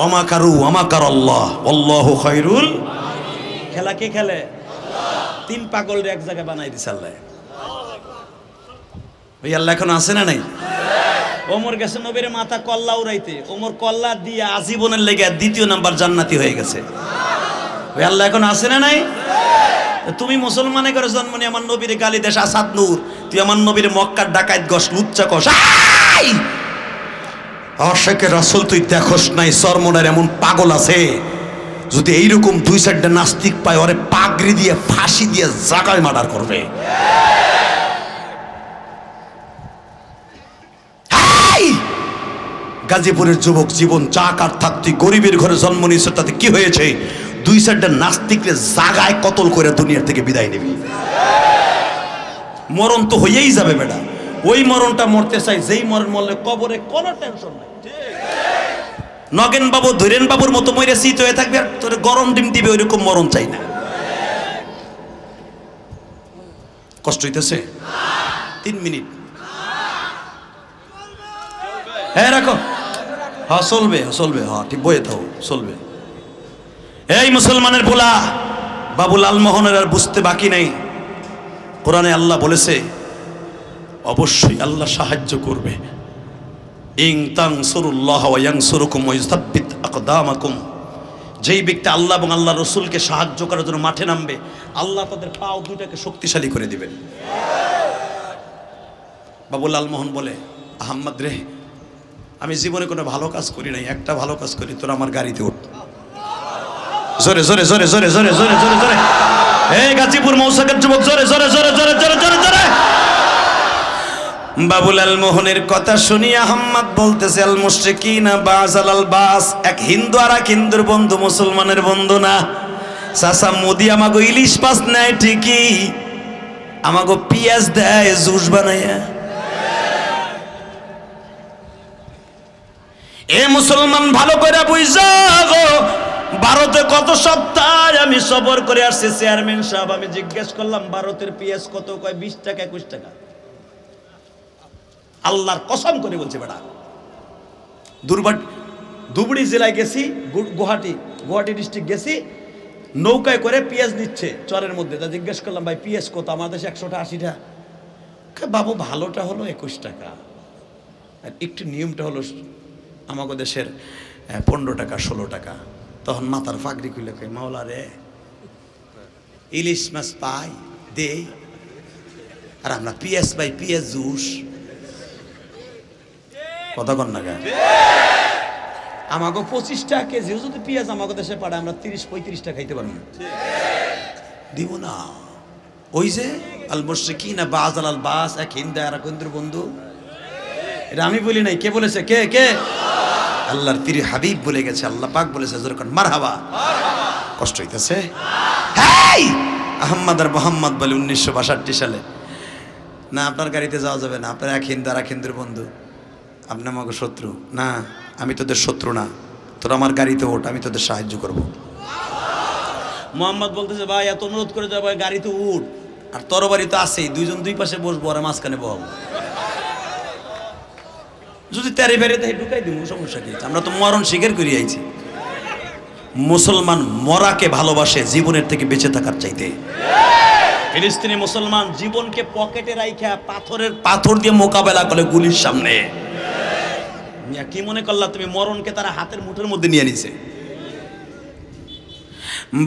ওমাকারু ওমাকার আল্লাহ আল্লাহু খায়রুল। খেলা কে খেলে? তিন পাগলরে এক জায়গায় বানাই দিছে আল্লাহ। ওই আল্লাহ এখন আছে না নাই? ওমর গেছে নবীর মাথা কল্লা উড়াইতে, ওমর কল্লা দিয়ে আজীবনের লেগে দ্বিতীয় নাম্বার জান্নাতি হয়ে গেছে। ওই আল্লাহ এখন আছে না নাই? তুমি মুসলমানে করে জন্ম নিয়ে আমার নবীর গালি দেশ আসাদ নূর, তুই আমার নবীর মক্কার ডাকাত গস লুচ্চা কস আশেকে রাসূল, তুই দেখোস নাই সরমনের এমন পাগল আছে, যদি এইরকম দুই সাইডে নাস্তিক পায় ওরে পাগড়ি দিয়ে ফাঁসি দিয়ে জাগায় মার্ডার করবে। গাজীপুরের যুবক জীবন চাক আর থাক, তুই গরিবের ঘরে জন্ম নিয়েছ, তাতে কি হয়েছে? দুই সাইডে নাস্তিকরে জাগায় কতল করে দুনিয়ার থেকে বিদায় নিবি। মরণ তো হইয়াই যাবে বেটা, ওই মরণটা মরতে চাই যেই মরণ মরলে কবরে কোনো টেনশন নাই। নগেন বাবু ধীরেন বাবুর মতো মরে শীত হয়ে থাকবে, আর তোর গরম ডিম দিবে, ওইরকম মরণ চাই না। কষ্ট হইতেছে? 3 মিনিট হ্যাঁ রাখো, হ্যাঁ চলবে চলবে, হ্যাঁ ঠিক বয়ে থাও চলবে। এই মুসলমানের পোলা বাবু লালমোহনের আর বুঝতে বাকি নেই। কোরআনে আল্লাহ বলেছে অবশ্যই আল্লাহ সাহায্য করবে। ইন তানসুরুল্লাহ ওয়া ইয়ানসুরুকুম ওয়া ইউসাব্বিত আকদামাকুম, যেই ব্যক্তি আল্লাহ এবং আল্লাহ রসুলকে সাহায্য করার জন্য মাঠে নামবে, আল্লাহ তাদের পাও দুটাকে শক্তিশালী করে দিবেন। বাবু লালমোহন বলে আহম্মদ রে, আমি জীবনে কোনো ভালো কাজ করি নাই, একটা ভালো কাজ করি, তোর আমার গাড়িতে ওঠ। জোরে জোরে জোরে জোরে জোরে জোরে জোরে জোরে, এই গাজীপুর মৌসাকের যুবক জোরে জোরে জোরে জোরে জোরে জোরে জোরে। বাবুল আল মোহনের কথা শুনি আহম্মদ বলতেছে আল মুশরিকিনা বাজাল আল বাস, এক হিন্দু আর এক হিন্দুর বন্ধু, মুসলমানের বন্ধু না। চাচা মোদি আমাগো ইলিশ মাছ নেয় ঠিকই, আমাগো পেঁয়াজ দেয় জুস বানাইয়া। এ মুসলমান ভালো করে বুঝা গো, ভারতে কত সপ্তাহ আমি সফর করে আসছি চেয়ারম্যান সাহেব, আমি জিজ্ঞেস করলাম ভারতের পেঁয়াজ কত? কয় 20 টাকা 21 টাকা। আল্লাহর কসম করে বলছে বেটা। ধুবড়ি জেলায় গেছি, গুয়াহাটি ডিস্ট্রিক্ট গেছি, নৌকায় করে পেঁয়াজ নিচ্ছে চরের মধ্যে। তা জিজ্ঞেস করলাম ভাই পেঁয়াজ কত? আমাদের দেশে 100টা 80টা। বাবু ভালোটা হলো 21 টাকা, আর একটু নিয়মটা হলো আমাকে দেশের 15 টাকা 16 টাকা। তখন মাথার ফাঁকরি খুলে কই মাওলা রে, ইলিশ মাছ পাই দে, আর আমরা পেঁয়াজ পাই পেঁয়াজ জুস। কথা কন না গা? আমাকে 25 টাকা কেজি যদি পেঁয়াজ আমাকে দেশে পাড়ে, আমরা 30-35 টাকা খাইতে পারবো, দিব না। ওই যে আল মুশরিকিনা বাজাল আল বাস, এক হিন্দু আর এক হিন্দুর বন্ধু। এটা আমি বলি নাই, কে বলেছে? কে কে? আল্লাহর প্রিয় হাবিব বলে গেছে, আল্লাহ পাক বলেছে যেরকম মারহাবা। কষ্ট হইতেছে? হেই আহম্মদ আর মোহাম্মদ বলে 1962 সালে, না আপনার গাড়িতে যাওয়া যাবে না, আপনার এক হিন্দু আর এক হিন্দুর বন্ধু, আপনি আমাকে শত্রু না। আমি তোদের শত্রু না, তোর আমার গাড়িতে ওঠ, আমি তোদের সাহায্য করব। মোহাম্মদ বলতেছে ভাই এত অনুরোধ করে যাবো, গাড়িতে উঠ, আর তরবারি তো আছেই, দুইজন দুই পাশে বসবো, আর মাঝখানে বহাবো। যদি তেরে ফেরে তাই ঢুকাই দিব, সমস্যা কি? আমরা তো মরণ স্বীকার করে আইছি। মুসলমান মরাকে ভালোবাসে জীবনের থেকে বেঁচে থাকার চাইতে। ফিলিস্তিনি মুসলমান জীবনকে পকেটে রাইখা পাথর দিয়ে মোকাবেলা করে গুলির সামনে। কি মনে করলা তুমি মরণকে তারা হাতের মুঠোর মধ্যে নিয়ে নিছে?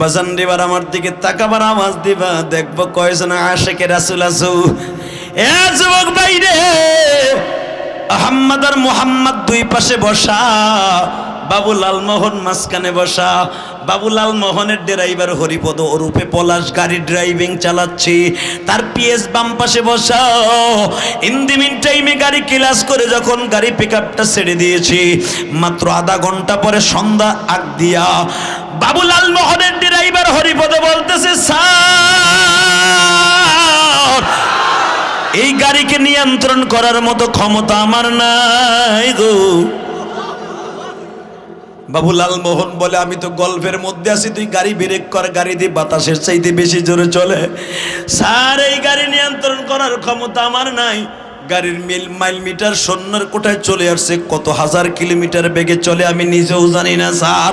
বাজান দেবার আমার দিকে তাকাবার আওয়াজ দিবা, দেখবো কয়জন আশেকে রাসূল আছো। এ যুবক ভাই রে, আহম্মদ আর মোহাম্মদ দুই পাশে বসা, বাবু লালমোহন মাঝখানে বসা। বাবু লালমোহনের ড্রাইভার হরিপদ ওরূপে পলাশ গাড়ি ড্রাইভিং চালাচ্ছি, তার পিএস বাম পাশে বসা। ইন দি মিন টাইমে গাড়ি ক্লাস করে যখন গাড়ি পিক আপটা ছেড়ে দিয়েছি, মাত্র আধা ঘন্টা পরে সন্ধ্যা আগ দিয়া বাবু লালমোহনের ড্রাইভার হরিপদ বলতেছে, স্যার এই গাড়িকে নিয়ন্ত্রণ করার মতো ক্ষমতা আমার নাই গো। বাবু লালমোহন বলে, আমি তো গল্পের মধ্যে আছি, তুই গাড়ি ব্রেক কর, গাড়ি দিয়ে বাতাসের চাইতে বেশি জোরে চলে। স্যার এই গাড়ি নিয়ন্ত্রণ করার ক্ষমতা আমার নাই। গাড়ির মাইল মিটার শূন্যের কোঠায় চলে আসছে, কত হাজার কিলোমিটার বেগে চলে আমি নিজেও জানি না স্যার।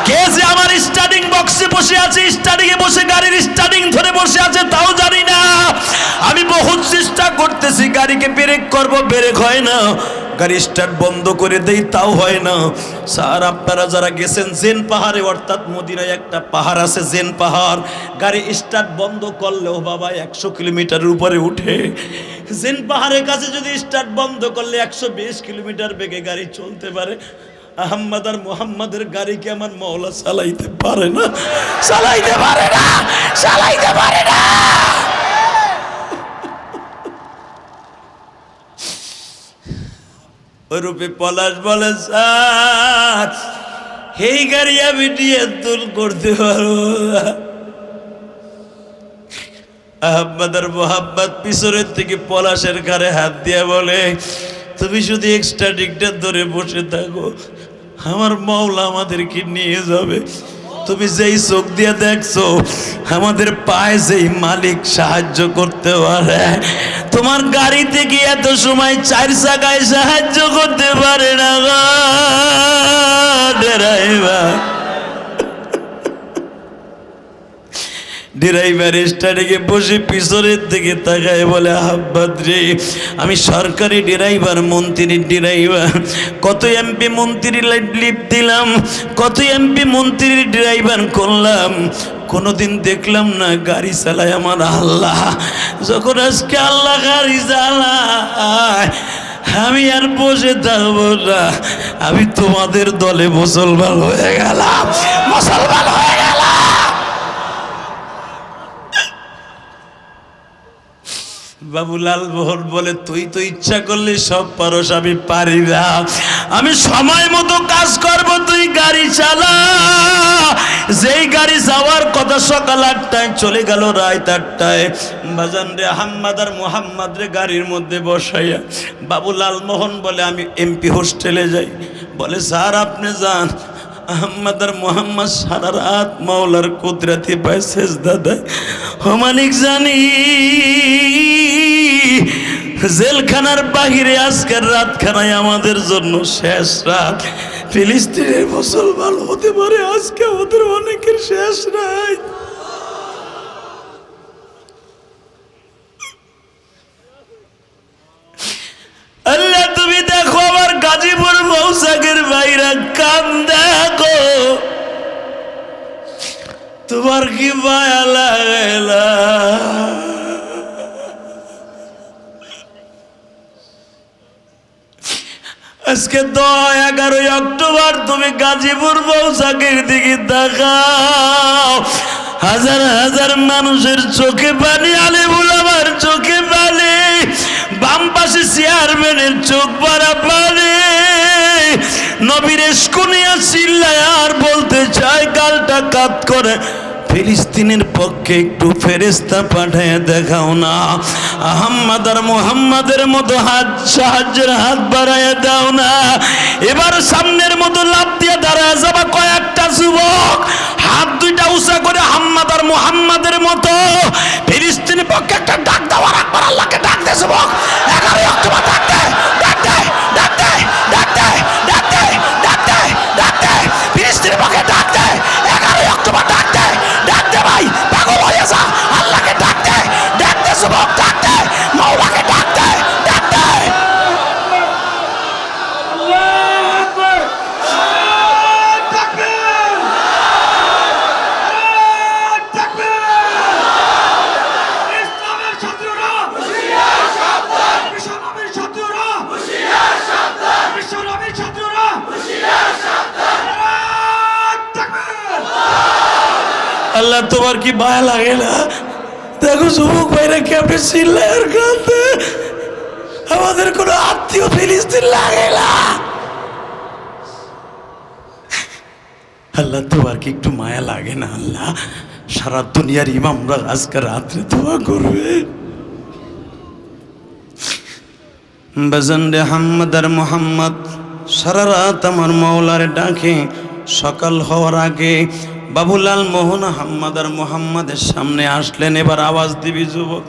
কে যে আমার স্টার্টিং বক্সে বসে আছে, স্টার্টিং এ বসে গাড়ির স্টার্টিং ধরে বসে আছে তাও জানি না। আমি বহুত চেষ্টা করতেছি, গাড়িকে ব্রেক করব, ব্রেক হয় না। গাড়ি স্টার্ট বন্ধ করে দেই, তাও হয় না। স্যার আপনারা যারা গেছেন জেন পাহাড়ে, অর্থাৎ মদিনায় একটা পাহাড় আছে জেন পাহাড়, গাড়ি স্টার্ট বন্ধ করলেও বাবা 100 কিলোমিটারের উপরে উঠে। জেন পাহাড়ের কাছে যদি স্টার্ট বন্ধ করলে 120 কিলোমিটার বেগে গাড়ি চলতে পারে। আহম্মদ আর মোহাম্মদের গাড়িকে আমার মওলা চালাইতে পারে না, চালাইতে পারে না, চালাইতে পারে না। ওই রূপে পলাশ বলে, স্যার এই গাড়ি আমি নিয়ন্ত্রণ করতে পারবো না। আহম্মদ আর মোহাম্মদ পিছনের থেকে পলাশের ঘাড়ে হাত দিয়ে বলে, তুমি শুধু এক্সট্রা ডিগটা ধরে বসে থাকো, আমার মওলা আমাদেরকে নিয়ে যাবে। তুমি যেই চোখ দিয়ে দেখছো আমাদের পায়ে যেই মালিক সাহায্য করতে পারে, তোমার গাড়ি থেকে এত সময় 4 চাকায় সাহায্য করতে পারে না ড্রাইভার। ড্রাইভার স্টার্টিংয়ে বসে পিছনের দিকে তাকায় বলে, আহ্বাদ রে আমি সরকারি ড্রাইভার, মন্ত্রীর ড্রাইভার, কত এমপি মন্ত্রীর লিপ দিলাম, কত এমপি মন্ত্রীর ড্রাইভার করলাম, কোনোদিন দেখলাম না গাড়ি চালায় আমার আল্লাহ। যখন আজকে আল্লাহ গাড়ি চালায় আমি আর বসে থাকবো না, আমি তোমাদের দলে মুসলমান হয়ে গেলাম, মুসলমান হয়ে গেলাম। বাবু লালমোহন বলে, তুই তো ইচ্ছা করলে সব পারস, আমি পারি না। আমি সময় মতো কাজ করব, তুই গাড়ি চালা। যেই গাড়ি যাওয়ার কথা সকাল 8টায় চলে গেল রাত 8টায়। বাজান রে আহম্মদ আর মোহাম্মদ রে গাড়ির মধ্যে বসাইয়া বাবু লালমোহন বলে, আমি এমপি হোস্টেলে যাই। বলে, স্যার আপনি যান। আহম্মদ আর মোহাম্মদ সারা রাত মাওলার কুদরতি পায় সেজদা দেয়। ও মালিক জানি জেলখানার বাহিরে আজকের রাতখানায় আমাদের জন্য শেষ রাত। ফিলিস্তিনের মুসলমান হতে পারে আজকে ওদের অনেকের শেষ রাত। আল্লাহ তুমি দেখো আমার গাজীপুর মৌসাকের ভাইরা কান দেখো, তোমার কি মায়া লাগে না? আজকে 11 অক্টোবর তুমি গাজীপুর মৌসাকের দিকে দেখাও, হাজার হাজার মানুষের চোখে পানি, আলেমুল আমার চোখে পানি, বাম পাশে চেয়ারম্যানের চোখ ভরা পানি। নবীর ইশকুনিয়া চিল্লায় আর বলতে চায়, গালটা কাত করে, ফিলিস্তিনের পক্ষে একটু ফেরেশতা পাঠায় দেখাও না। আহম্মদ আর মোহাম্মদের মতো সাহায্যের হাত বাড়ায় দাও না। এবার সামনের মতো লাফ দিয়ে দাঁড়ায় যাবা কয়েকটা যুবক, হাত দুইটা উঁচা করে আহম্মদ আর মোহাম্মদের মতো ফিলিস্তিনের পক্ষে একটা ডাক দাও। আর একবার আল্লাহকে ডাক দে যুবক, 11 অক্টোবর ডাক দে, ডাক দে, ডাক দে, ডাক দে, ডাক দে, ডাক দে, ডাক দে, ফিলিস্তিনের পক্ষে ডাক দে, 11 অক্টোবর ডাক দে, ডাক দে ভাই, পাগল হয়ে যা, আল্লাহকে ডাক দে, ডাক দে যুবক, ডাক দে, মাওলাকে ডাক দে, ডাক দে। ইসলামের ছাত্ররা আল্লাহ তোমার কি মায়া লাগে না? দেখো যুবক ভাইরা কেমনে চিল্লায় আর কাঁদে, আমাদের কোনো আত্মীয় ফিলিস্তিন লাগে না। আল্লাহ তোমার কি একটু মায়া লাগে না? আল্লাহ সারা দুনিয়ার ইমামরা আজকে রাত্রে দোয়া করবে। বাজান রে হাম্মদ আর মোহাম্মদ সারা রাত আমার মাওলার ডাকে, সকাল হওয়ার আগে বাবুলাল মোহন আহম্মদ আর মোহাম্মদের সামনে আসলেন। এবার আওয়াজ দিবি যুবক।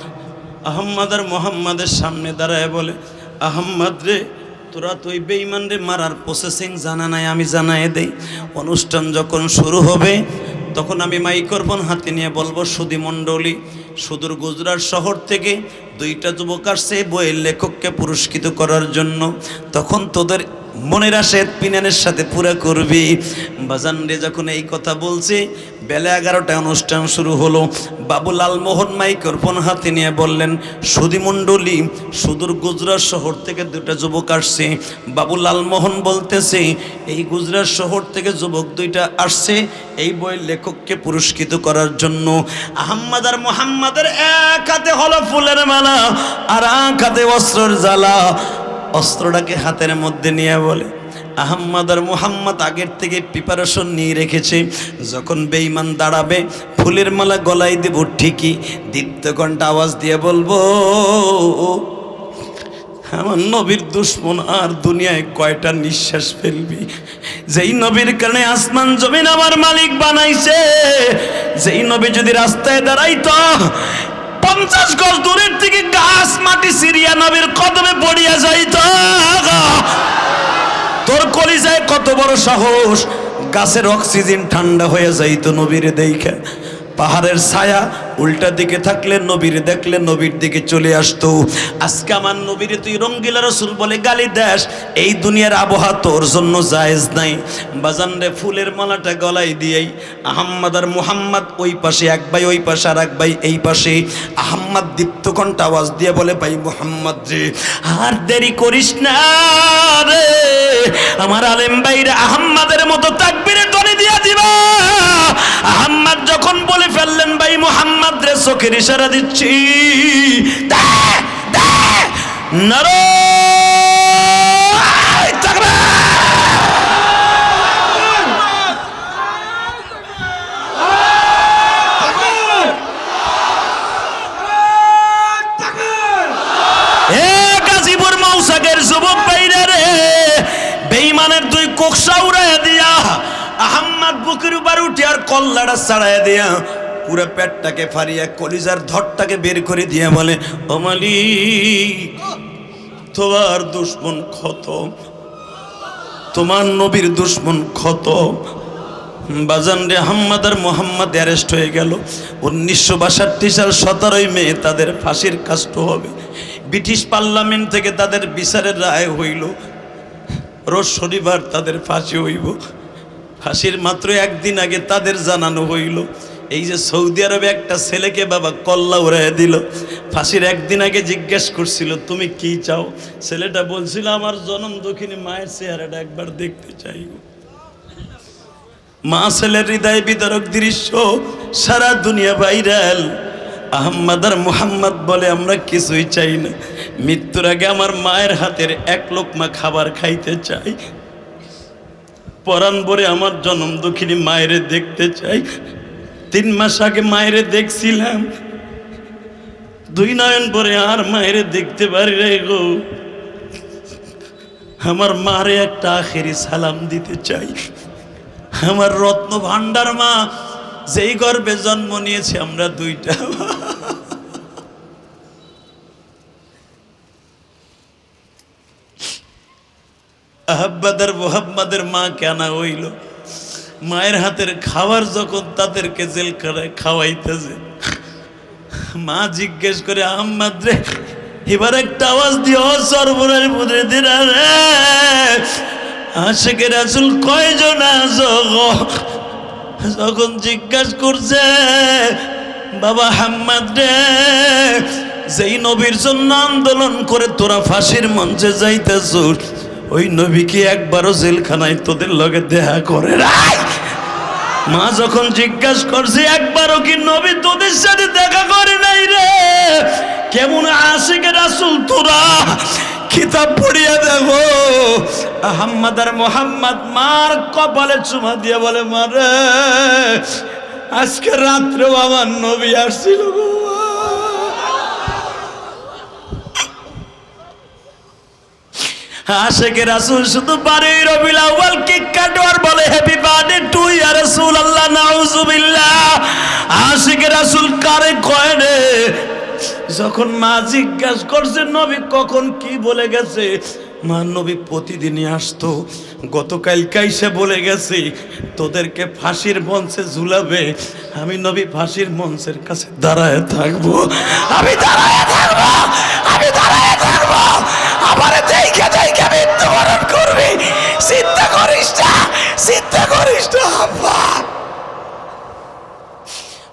আহম্মদ আর মোহাম্মদের সামনে দাঁড়ায় বলে, আহম্মদ রে, তোরা তো ওই বেঈমান রে মারার প্রসেসিং জানা নাই, আমি জানাই দেই। অনুষ্ঠান যখন শুরু হবে তখন আমি মাইক্রোফোন হাতে নিয়ে বলবো, সুধী মণ্ডলী, সুদূর গুজরাট শহর থেকে 2টা যুবক আসছে বইয়ের লেখককে পুরস্কৃত করার জন্য। তখন তোদের মনের আশা এতমিনানের সাথে পুরা করবি। বাজান রে যখন এই কথা বলছে, বেলা 11টায় অনুষ্ঠান শুরু হলো। বাবু লালমোহন মাইক্রোফোন হাতে নিয়ে বললেন, সুধী মণ্ডলী, সুদূর গুজরাট শহর থেকে 2টা যুবক আসছে। বাবু লালমোহন বলতেছে, এই গুজরাট শহর থেকে যুবক 2টা আসছে এই বইয়ের লেখককে পুরস্কৃত করার জন্য। আহম্মদ আর মোহাম্মদের এক হাতে হলো ফুলের মালা আর এক হাতে অস্ত্রের জ্বালা। অস্ত্রটাকে হাতের মধ্যে নিয়ে বলে, আহম্মদ আর মোহাম্মদ আগের থেকে প্রিপারেশন নিয়ে রেখেছে, যখন বেঈমান দাঁড়াবে ফুলের মালা গলায় দেব ঠিকই দীপ্তকণ্ঠ আওয়াজ দিয়ে বলবো, আমার নবীর দুশ্মন আর দুনিয়ায় কয়টা নিঃশ্বাস ফেলবি? যেই নবীর কারণে আসমান জমিন আমার মালিক বানাইছে, যেই নবী যদি রাস্তায় দাঁড়াইতো 50 গজ দূরের থেকে গাছ মাটি সিরিয়া নবীর কদমে পড়িয়া যাইত। তোর কলিজায় কত বড় সাহস, গাছের অক্সিজেন ঠান্ডা হয়ে যাইত নবীর দেখে। পাহাড়ের ছায়া উল্টা দিকে থাকলে নবীর দেখলে নবীর দিকে চলে আসতো। আজকে আমার নবীরে তুই রঙ্গিলা রসুল বলে গালি দেশ, এই দুনিয়ার আবহাওয়া তোর জন্য জায়েজ নাই। বাজান রে, ফুলের মালাটা গলায় দিয়েই আহম্মদ আর মুহাম্মদ ওই পাশে এক ভাই, ওই পাশে আর এক ভাই এই পাশে। আহম্মদ দীপ্তকণ্ঠ আওয়াজ দিয়ে বলে, ভাই মুহাম্মদ রে, আর দেরি করিস না রে, আমার আলেম ভাইরা আহম্মদের মতো তাকবীরের ধ্বনি দিয়া দিবা। আহম্মদ যখন বলে ফেললেন, ভাই মুহাম্মদ রে, চোখের ইশারা দিচ্ছি, নারায়ে তাকবীর। গাজীপুর মৌসাকের যুবক ভাইরা রে, বেঈমানের 2 কোকসা উড়াইয়া দিয়া আহম্মদ বুকের উপর উঠে আর কল্লাটা ছাড়াইয়া দিয়া পুরো পেটটাকে ফাড়িয়া কলিজার ধরটাকে বের করে দিয়া বলে, ও মালিক, তোমার দুশ্মন খতম, তোমার নবীর দুশ্মন খতম। বাজান রে, আহম্মদ আর মোহাম্মদ অ্যারেস্ট হয়ে গেল। 1962 সাল 17ই মে তাদের ফাঁসির কাষ্ট হবে। ব্রিটিশ পার্লামেন্ট থেকে তাদের বিচারের রায় হইল, রোজ শনিবার তাদের ফাঁসি হইব। ফাঁসির মাত্র 1 দিন আগে তাদের জানানো হইল, এই যে সৌদি আরবে একটা ছেলেকে বাবা কল্লা উড়াইয়া দিল। ফাঁসির 1 দিন আগে জিজ্ঞেস করছিল, তুমি কি চাও? ছেলেটা বলছিল, আমার জনম দুঃখিনী মায়ের চেহারাটা একবার দেখতে চাই। মা ছেলের হৃদয় বিদারক দৃশ্য সারা দুনিয়া ভাইরাল। আহম্মদ আর মুহাম্মদ বলে, আমরা কিছুই চাই না, মৃত্যুর আগে আমার মায়ের হাতের 1 লোকমা খাবার খাইতে চাই। পরাণ ভরে আমার জনম দুঃখিনী মায়েরে দেখতে চাই। 3 মাস আগে মায়েরে দেখছিলাম, 2 নয়ন ভরে আর মায়েরে দেখতে পারি রে গো। আমার মারে একটা আখেরি সালাম দিতে চাই। আমার রত্ন ভান্ডার মা, যেই গর্ভে জন্ম নিয়েছে আমরা 2টা। আহম্মদ আর মুহাম্মদের মা কেনা হইল, মায়ের হাতের খাবার যখন তাদেরকে জেলখানায় খাওয়াইতেছে, মা জিজ্ঞেস করে, আহম্মদ রে, এবার একটা আওয়াজ দিও, সর্বনাশ বুঝে দিনা রে, আশিকে রাসূল কয়জন আছো? যখন জিজ্ঞাসা করছে, বাবা আহম্মদ রে, যেই নবীর জন্য আন্দোলন করে তোরা ফাঁসির মঞ্চে যাইতেছ, ওই নবী কি একবারও জেলখানায় তোদের লগে দেখা করে? মা যখন জিজ্ঞাসা করছে একবারও কি নবী তোদের সাথে দেখা করে নাই রে? কেমন আশিকে রাসূল তোরা, কিতাব পড়িয়া দেখো। আহম্মদ আর মোহাম্মদ মার কপালে চুমা দিয়ে বলে, মারে আজকে রাত্রেও আমার নবী আসছিল গো। আশিকে রাসূল শুধু 12 রবিউল আউয়াল কেক কাটো আর বলে হ্যাপি বার্থডে টু ইয়া রাসূলুল্লাহ, নাউযুবিল্লাহ। আশিকে রাসূল কারে কয় রে? যখন মা জিজ্ঞাসা করছে নবী কখন কি বলে গেছে, মা নবী প্রতিদিনই আসতো, গতকাল কাইসে বলে গেছে তোদেরকে ফাঁসির মঞ্চে ঝুলাবে, আমি নবী ফাঁসির মঞ্চের কাছে দাঁড়ায় থাকবো, আমি দাঁড়ায় থাকবো, আমি দাঁড়ায় থাকবো, আমার দেখে দেখে মৃত্যুবরণ করবি। চিন্তা করিস না, চিন্তা করিস না। আব্বা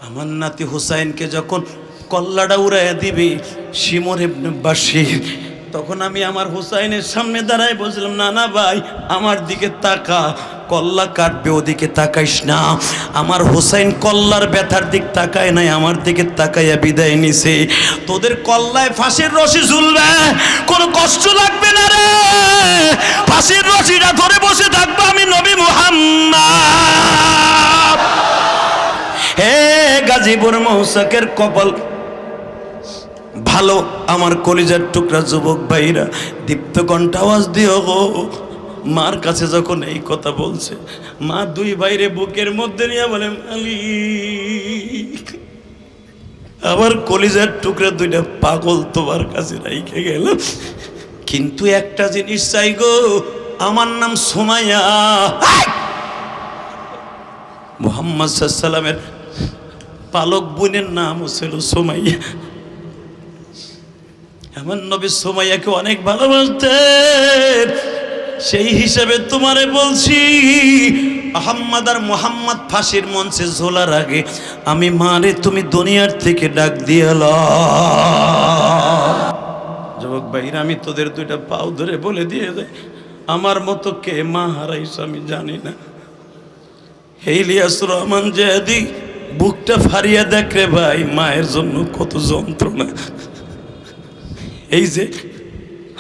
আমার নাতি হুসাইনকে যখন কল্লাটা উড়াইয়া দিবি শিমর ইবনে বাশির, তখন আমি আমার হুসাইনের সামনে দাঁড়াই বলছিলাম, না না ভাই আমার দিকে তাকা, কল্লা কাটবে ওদিকে তাকাইস না। আমার হুসাইন কল্লার ব্যথার দিক তাকায় নাই, আমার দিকে তাকাইয়া বিদায় নিছে। তোদের কল্লায় ফাঁসির রশি ঝুলবে, কোনো কষ্ট লাগবে না রে, ফাঁসির রশিটা ধরে বসে থাকবো আমি নবী মুহাম্মদ। হে গাজীপুর মৌসাকের কপাল ভালো, আমার কলিজার টুকরা যুবক ভাইরা, দীপ্ত কণ্ঠে আওয়াজ দিও গো। মার কাছে যখন এই কথা বলছে, মা দুই ভাইরে বুকের মধ্যে নিয়ে বলে, মালিক আমার কলিজার টুকরা দুইটা পাগল তোমার কাছে রাইখে গেল, কিন্তু একটা জিনিস চাই গো, আমার নাম সুমাইয়া। মুহাম্মদ সাল্লাল্লাহু আলাইহি ওয়াসাল্লামের পালক বোনের নাম ছিল সুমাইয়া। আমার নবী সুমাইয়াকে অনেক ভালোবাসতেন, সেই হিসাবে তোমারে বলছি, আহম্মদ আর মোহাম্মদ ফাঁসির মঞ্চে ঝোলার আগে আমি মারে তুমি দুনিয়ার থেকে ডাক দিয়ে ল। যুবক ভাইরা, আমি তোদের দুইটা পাও ধরে বলে দিয়ে যাই, আমার মতো কে মা হারাইছ আমি জানি না। ইলিয়াস রহমান জেহাদি বুকটা ফারিয়া দেখ রে ভাই, মায়ের জন্য কত যন্ত্রণা। এই যে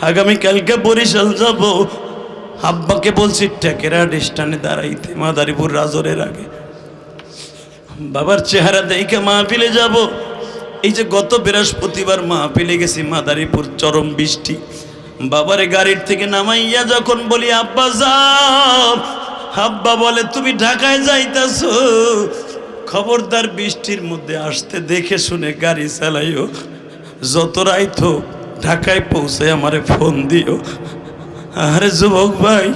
আগামীকালকে বরিশাল যাব, আব্বাকে বলছি টেকেরা স্ট্যান্ডে দাঁড়াইতে মাদারীপুর রাজরের আগে, বাবার চেহারা দেখে মাহফিলে যাব। এই যে গত বৃহস্পতিবার মাহফিলে গেছি মাদারীপুর, চরম বৃষ্টি, বাবারে গাড়ির থেকে নামাইয়া যখন বলি আব্বা যাও, আব্বা বলে তুমি ঢাকায় যাইতাছো, খবরদার বৃষ্টির মধ্যে আসতে দেখে শুনে গাড়ি চালাইও, যত রাইতো ঢাকায় পৌঁছে আমারে ফোন দিও। আরে যুবক ভাই,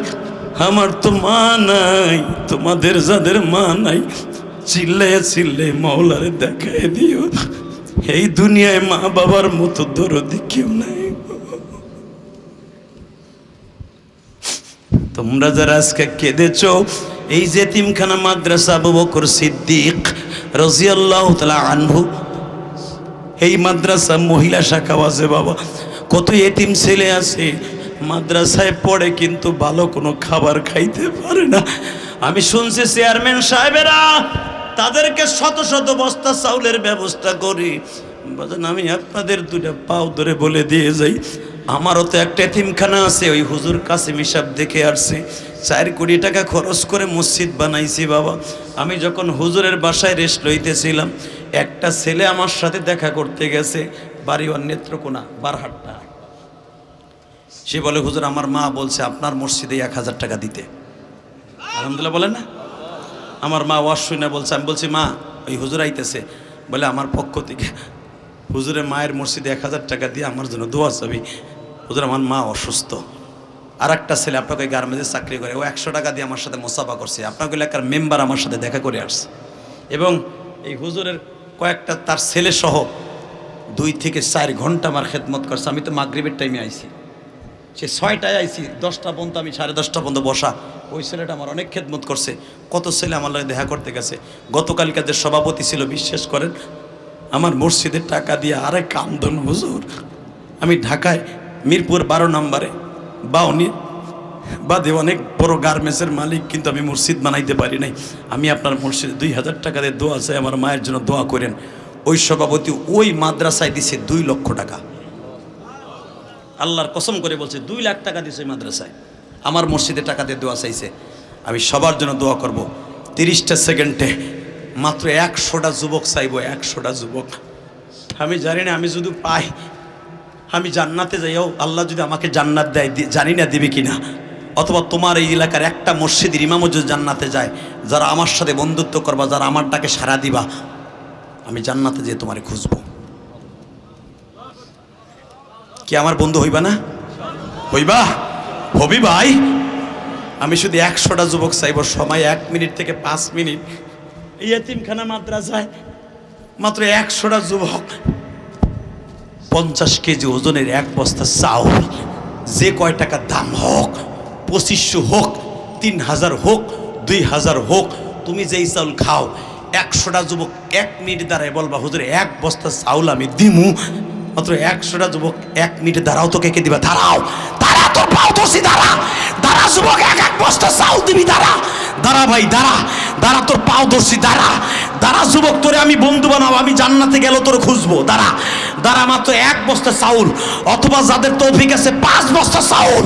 আমার তো মা নাই, তোমাদের যাদের মা নাই চিল্লাইয়া চিল্লাই মওলারে দেখায় দিও, এই দুনিয়ায় মা বাবার মতো দরদি কেউ নাই। তোমরা যারা আজকে কেঁদেছ, এই যে এতিমখানা মাদ্রাসা আবু বকর সিদ্দিক রাদিয়াল্লাহু তাআলা আনহু, এই মাদ্রাসা মহিলা শাখাও আছে বাবা, কত এতিম ছেলে আছে মাদ্রাসায় পড়ে কিন্তু ভালো কোনো খাবার খাইতে পারে না। আমি শুনছি চেয়ারম্যান সাহেবেরা তাদেরকে শত শত বস্তা চাউলের ব্যবস্থা করি। আমি আপনাদের দুইটা পাও ধরে বলে দিয়ে যাই, আমারও তো একটা এতিমখানা আছে, ওই হুজুর কাসিম হিসাব দেখে আসছে, 4 কোটি টাকা খরচ করে মসজিদ বানাইছি বাবা। আমি যখন হুজুরের বাসায় রেস্ট লইতেছিলাম, একটা ছেলে আমার সাথে দেখা করতে গেছে, বাড়ি ওর নেত্রকোনা বারহাট্টা। সে বলে হুজুর আমার মা বলছে আপনার মসজিদে 1000 টাকা দিতে। আলহামদুলিল্লাহ বলেন না, আমার মা ওয়াজ শুনে বলছে। আমি বলছি মা ওই হুজুর আইতেছে, বলে আমার পক্ষ থেকে হুজুরের মায়ের মসজিদে 1000 টাকা দিয়ে আমার জন্য দোয়া চাবি। হুজুর আমার মা অসুস্থ। আর একটা ছেলে আপনাকে গার্মেন্টসে চাকরি করে, ও 100 টাকা দিয়ে আমার সাথে মোসাফা করছে, আপনাকে এলাকার মেম্বার আমার সাথে দেখা করে আসছে, এবং এই হুজুরের কয়েকটা তার ছেলে সহ 2 থেকে 4 ঘন্টা আমার খেদমত করছে। আমি তো মাগরিবের টাইমে আইছি, সে 6টায় আইছি, 10টা পর্যন্ত আমি 10:30টা পর্যন্ত বসা। ওই ছেলেটা আমার অনেক খেদমত করছে। কত ছেলে আমার লাগে দেখা করতে গেছে। গতকালকে যে সভাপতি ছিল বিশ্বাস করেন, আমার মসজিদের টাকা দিয়ে আরে কান্দন হুজুর। আমি ঢাকায় মিরপুর 12 নম্বরে বাউনি বাদে অনেক বড় গার্মেন্টসের মালিক, কিন্তু আমি মসজিদ বানাইতে পারি নাই। আমি আপনার মসজিদে 2000 টাকা দিয়ে দোয়া চাই, আমার মায়ের জন্য দোয়া করেন। ওই সভাপতি ওই মাদ্রাসায় দিছে 2 লক্ষ টাকা। আল্লাহর কসম করে বলছে 2 লাখ টাকা দিছে ওই মাদ্রাসায়, আমার মসজিদে টাকা দিয়ে দোয়া চাইছে। আমি সবার জন্য দোয়া করব। 30টা সেকেন্ডে মাত্র 100টা যুবক চাইব, 100টা যুবক। আমি জানি না আমি যদি পাই আমি জান্নাতে যাইও, আল্লাহ যদি আমাকে জান্নাত দেয়, জানি না দিবে কিনা, অথবা তোমার এই এলাকার একটা মসজিদের ইমামও যদি জান্নাতে যায়, যারা আমার সাথে বন্ধুত্ব করবা, যারা আমার ডাকে সাড়া দিবা, আমি জান্নাতে যেয়ে তোমারে খুঁজবো। কি আমার বন্ধু হইবা না? হইবা? হবি ভাই? আমি শুধু 100টা যুবক চাইব, সময় 1 মিনিট থেকে 5 মিনিট। এই এতিমখানা মাদ্রাসায় মাত্র 100টা যুবক, 50 কেজি ওজনের 1 বস্তা চাউল, যে কয় টাকা দাম হোক, 2500 হোক, 3000 হোক, 2000 হোক, তুমি যেই চাউল খাও, 100টা যুবক 1 মিনিট দাঁড়ায় বলবা হুজুর 1 বস্তা চাউল আমি দিমু। মাত্র 100টা যুবক 1 মিনিট দাঁড়াও, তো কে দিবা? দাঁড়াও, দাঁড়া, তোর পাও ধরছি, দাঁড়া, দাঁড়া যুবক, 1 বস্তা চাউল দিবি, দাঁড়া, দাঁড়া ভাই, দাঁড়া, দাঁড়া, তোর পাও ধরছি, দাঁড়া, দাঁড়া যুবক, তোরে আমি বন্ধু বানাবো, আমি জান্নাতে গেল তোর খুঁজবো, দাঁড়া, দাঁড়া, মাত্র 1 বস্তা চাউল, অথবা যাদের তৌফিক আছে 5 বস্তা চাউল।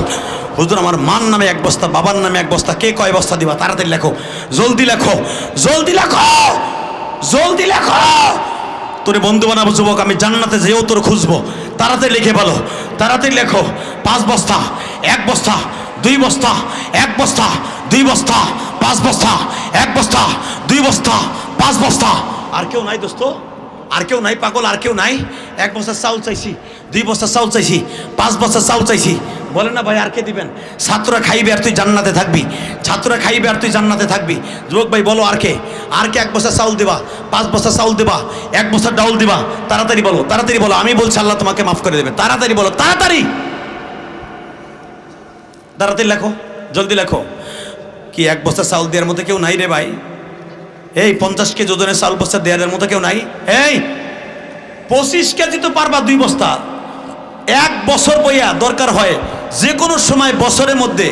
হুজুর আমার মার নামে 1 বস্তা, বাবার নামে 1 বস্তা, কে কয় বস্তা দিবা? তাড়াতাড়ি লেখো, জলদি লেখো, জলদি লেখো, জলদি লেখো। তোরে বন্ধু বানাবো যুবক, আমি জান্নাতে যেও তোর খুঁজবো। তাড়াতাড়ি লিখে বলো, তাড়াতাড়ি লেখো। 5 বস্তা, 1 বস্তা, 2 বস্তা, 1 বস্তা, 2 বস্তা, 5 বস্তা, 1 বস্তা, 2 বস্তা, 5 বস্তা। আর কেউ নাই দোস্ত? আর কেউ নাই পাগল? আর কেউ নাই? 1 বস্তা চাউল চাইছি, 2 বস্তা চাউল চাইছি, 5 বস্তা চাউল চাইছি। বলেন না ভাই আর কে দিবেন? ছাত্ররা খাইবে আর তুই জান্নাতে থাকবি, ছাত্ররা খাইবে আর তুই জান্নাতে থাকবি। যুবক ভাই বলো আর কে? আর কে 1 বস্তা চাউল দিবা, 5 বস্তা চাউল দিবা, 1 বস্তা ডাউল দিবা? তাড়াতাড়ি বলো, তাড়াতাড়ি বলো, আমি বলছি আল্লাহ তোমাকে মাফ করে দেবে। তাড়াতাড়ি বলো, তাড়াতাড়ি, তাড়াতাড়ি লেখো, জলদি লেখো। কি 1 বস্তা চাউল দেওয়ার মতো কেউ নাই রে ভাই? এই 50 কেজি ওজনের চাউল বস্তা দেওয়ার মতো কেউ নাই? এই 25 কেজি তো পারবা, 2 বস্তা। 1 বছর বইয়া দরকার হয় যে কোনো সময় বছরের মধ্যে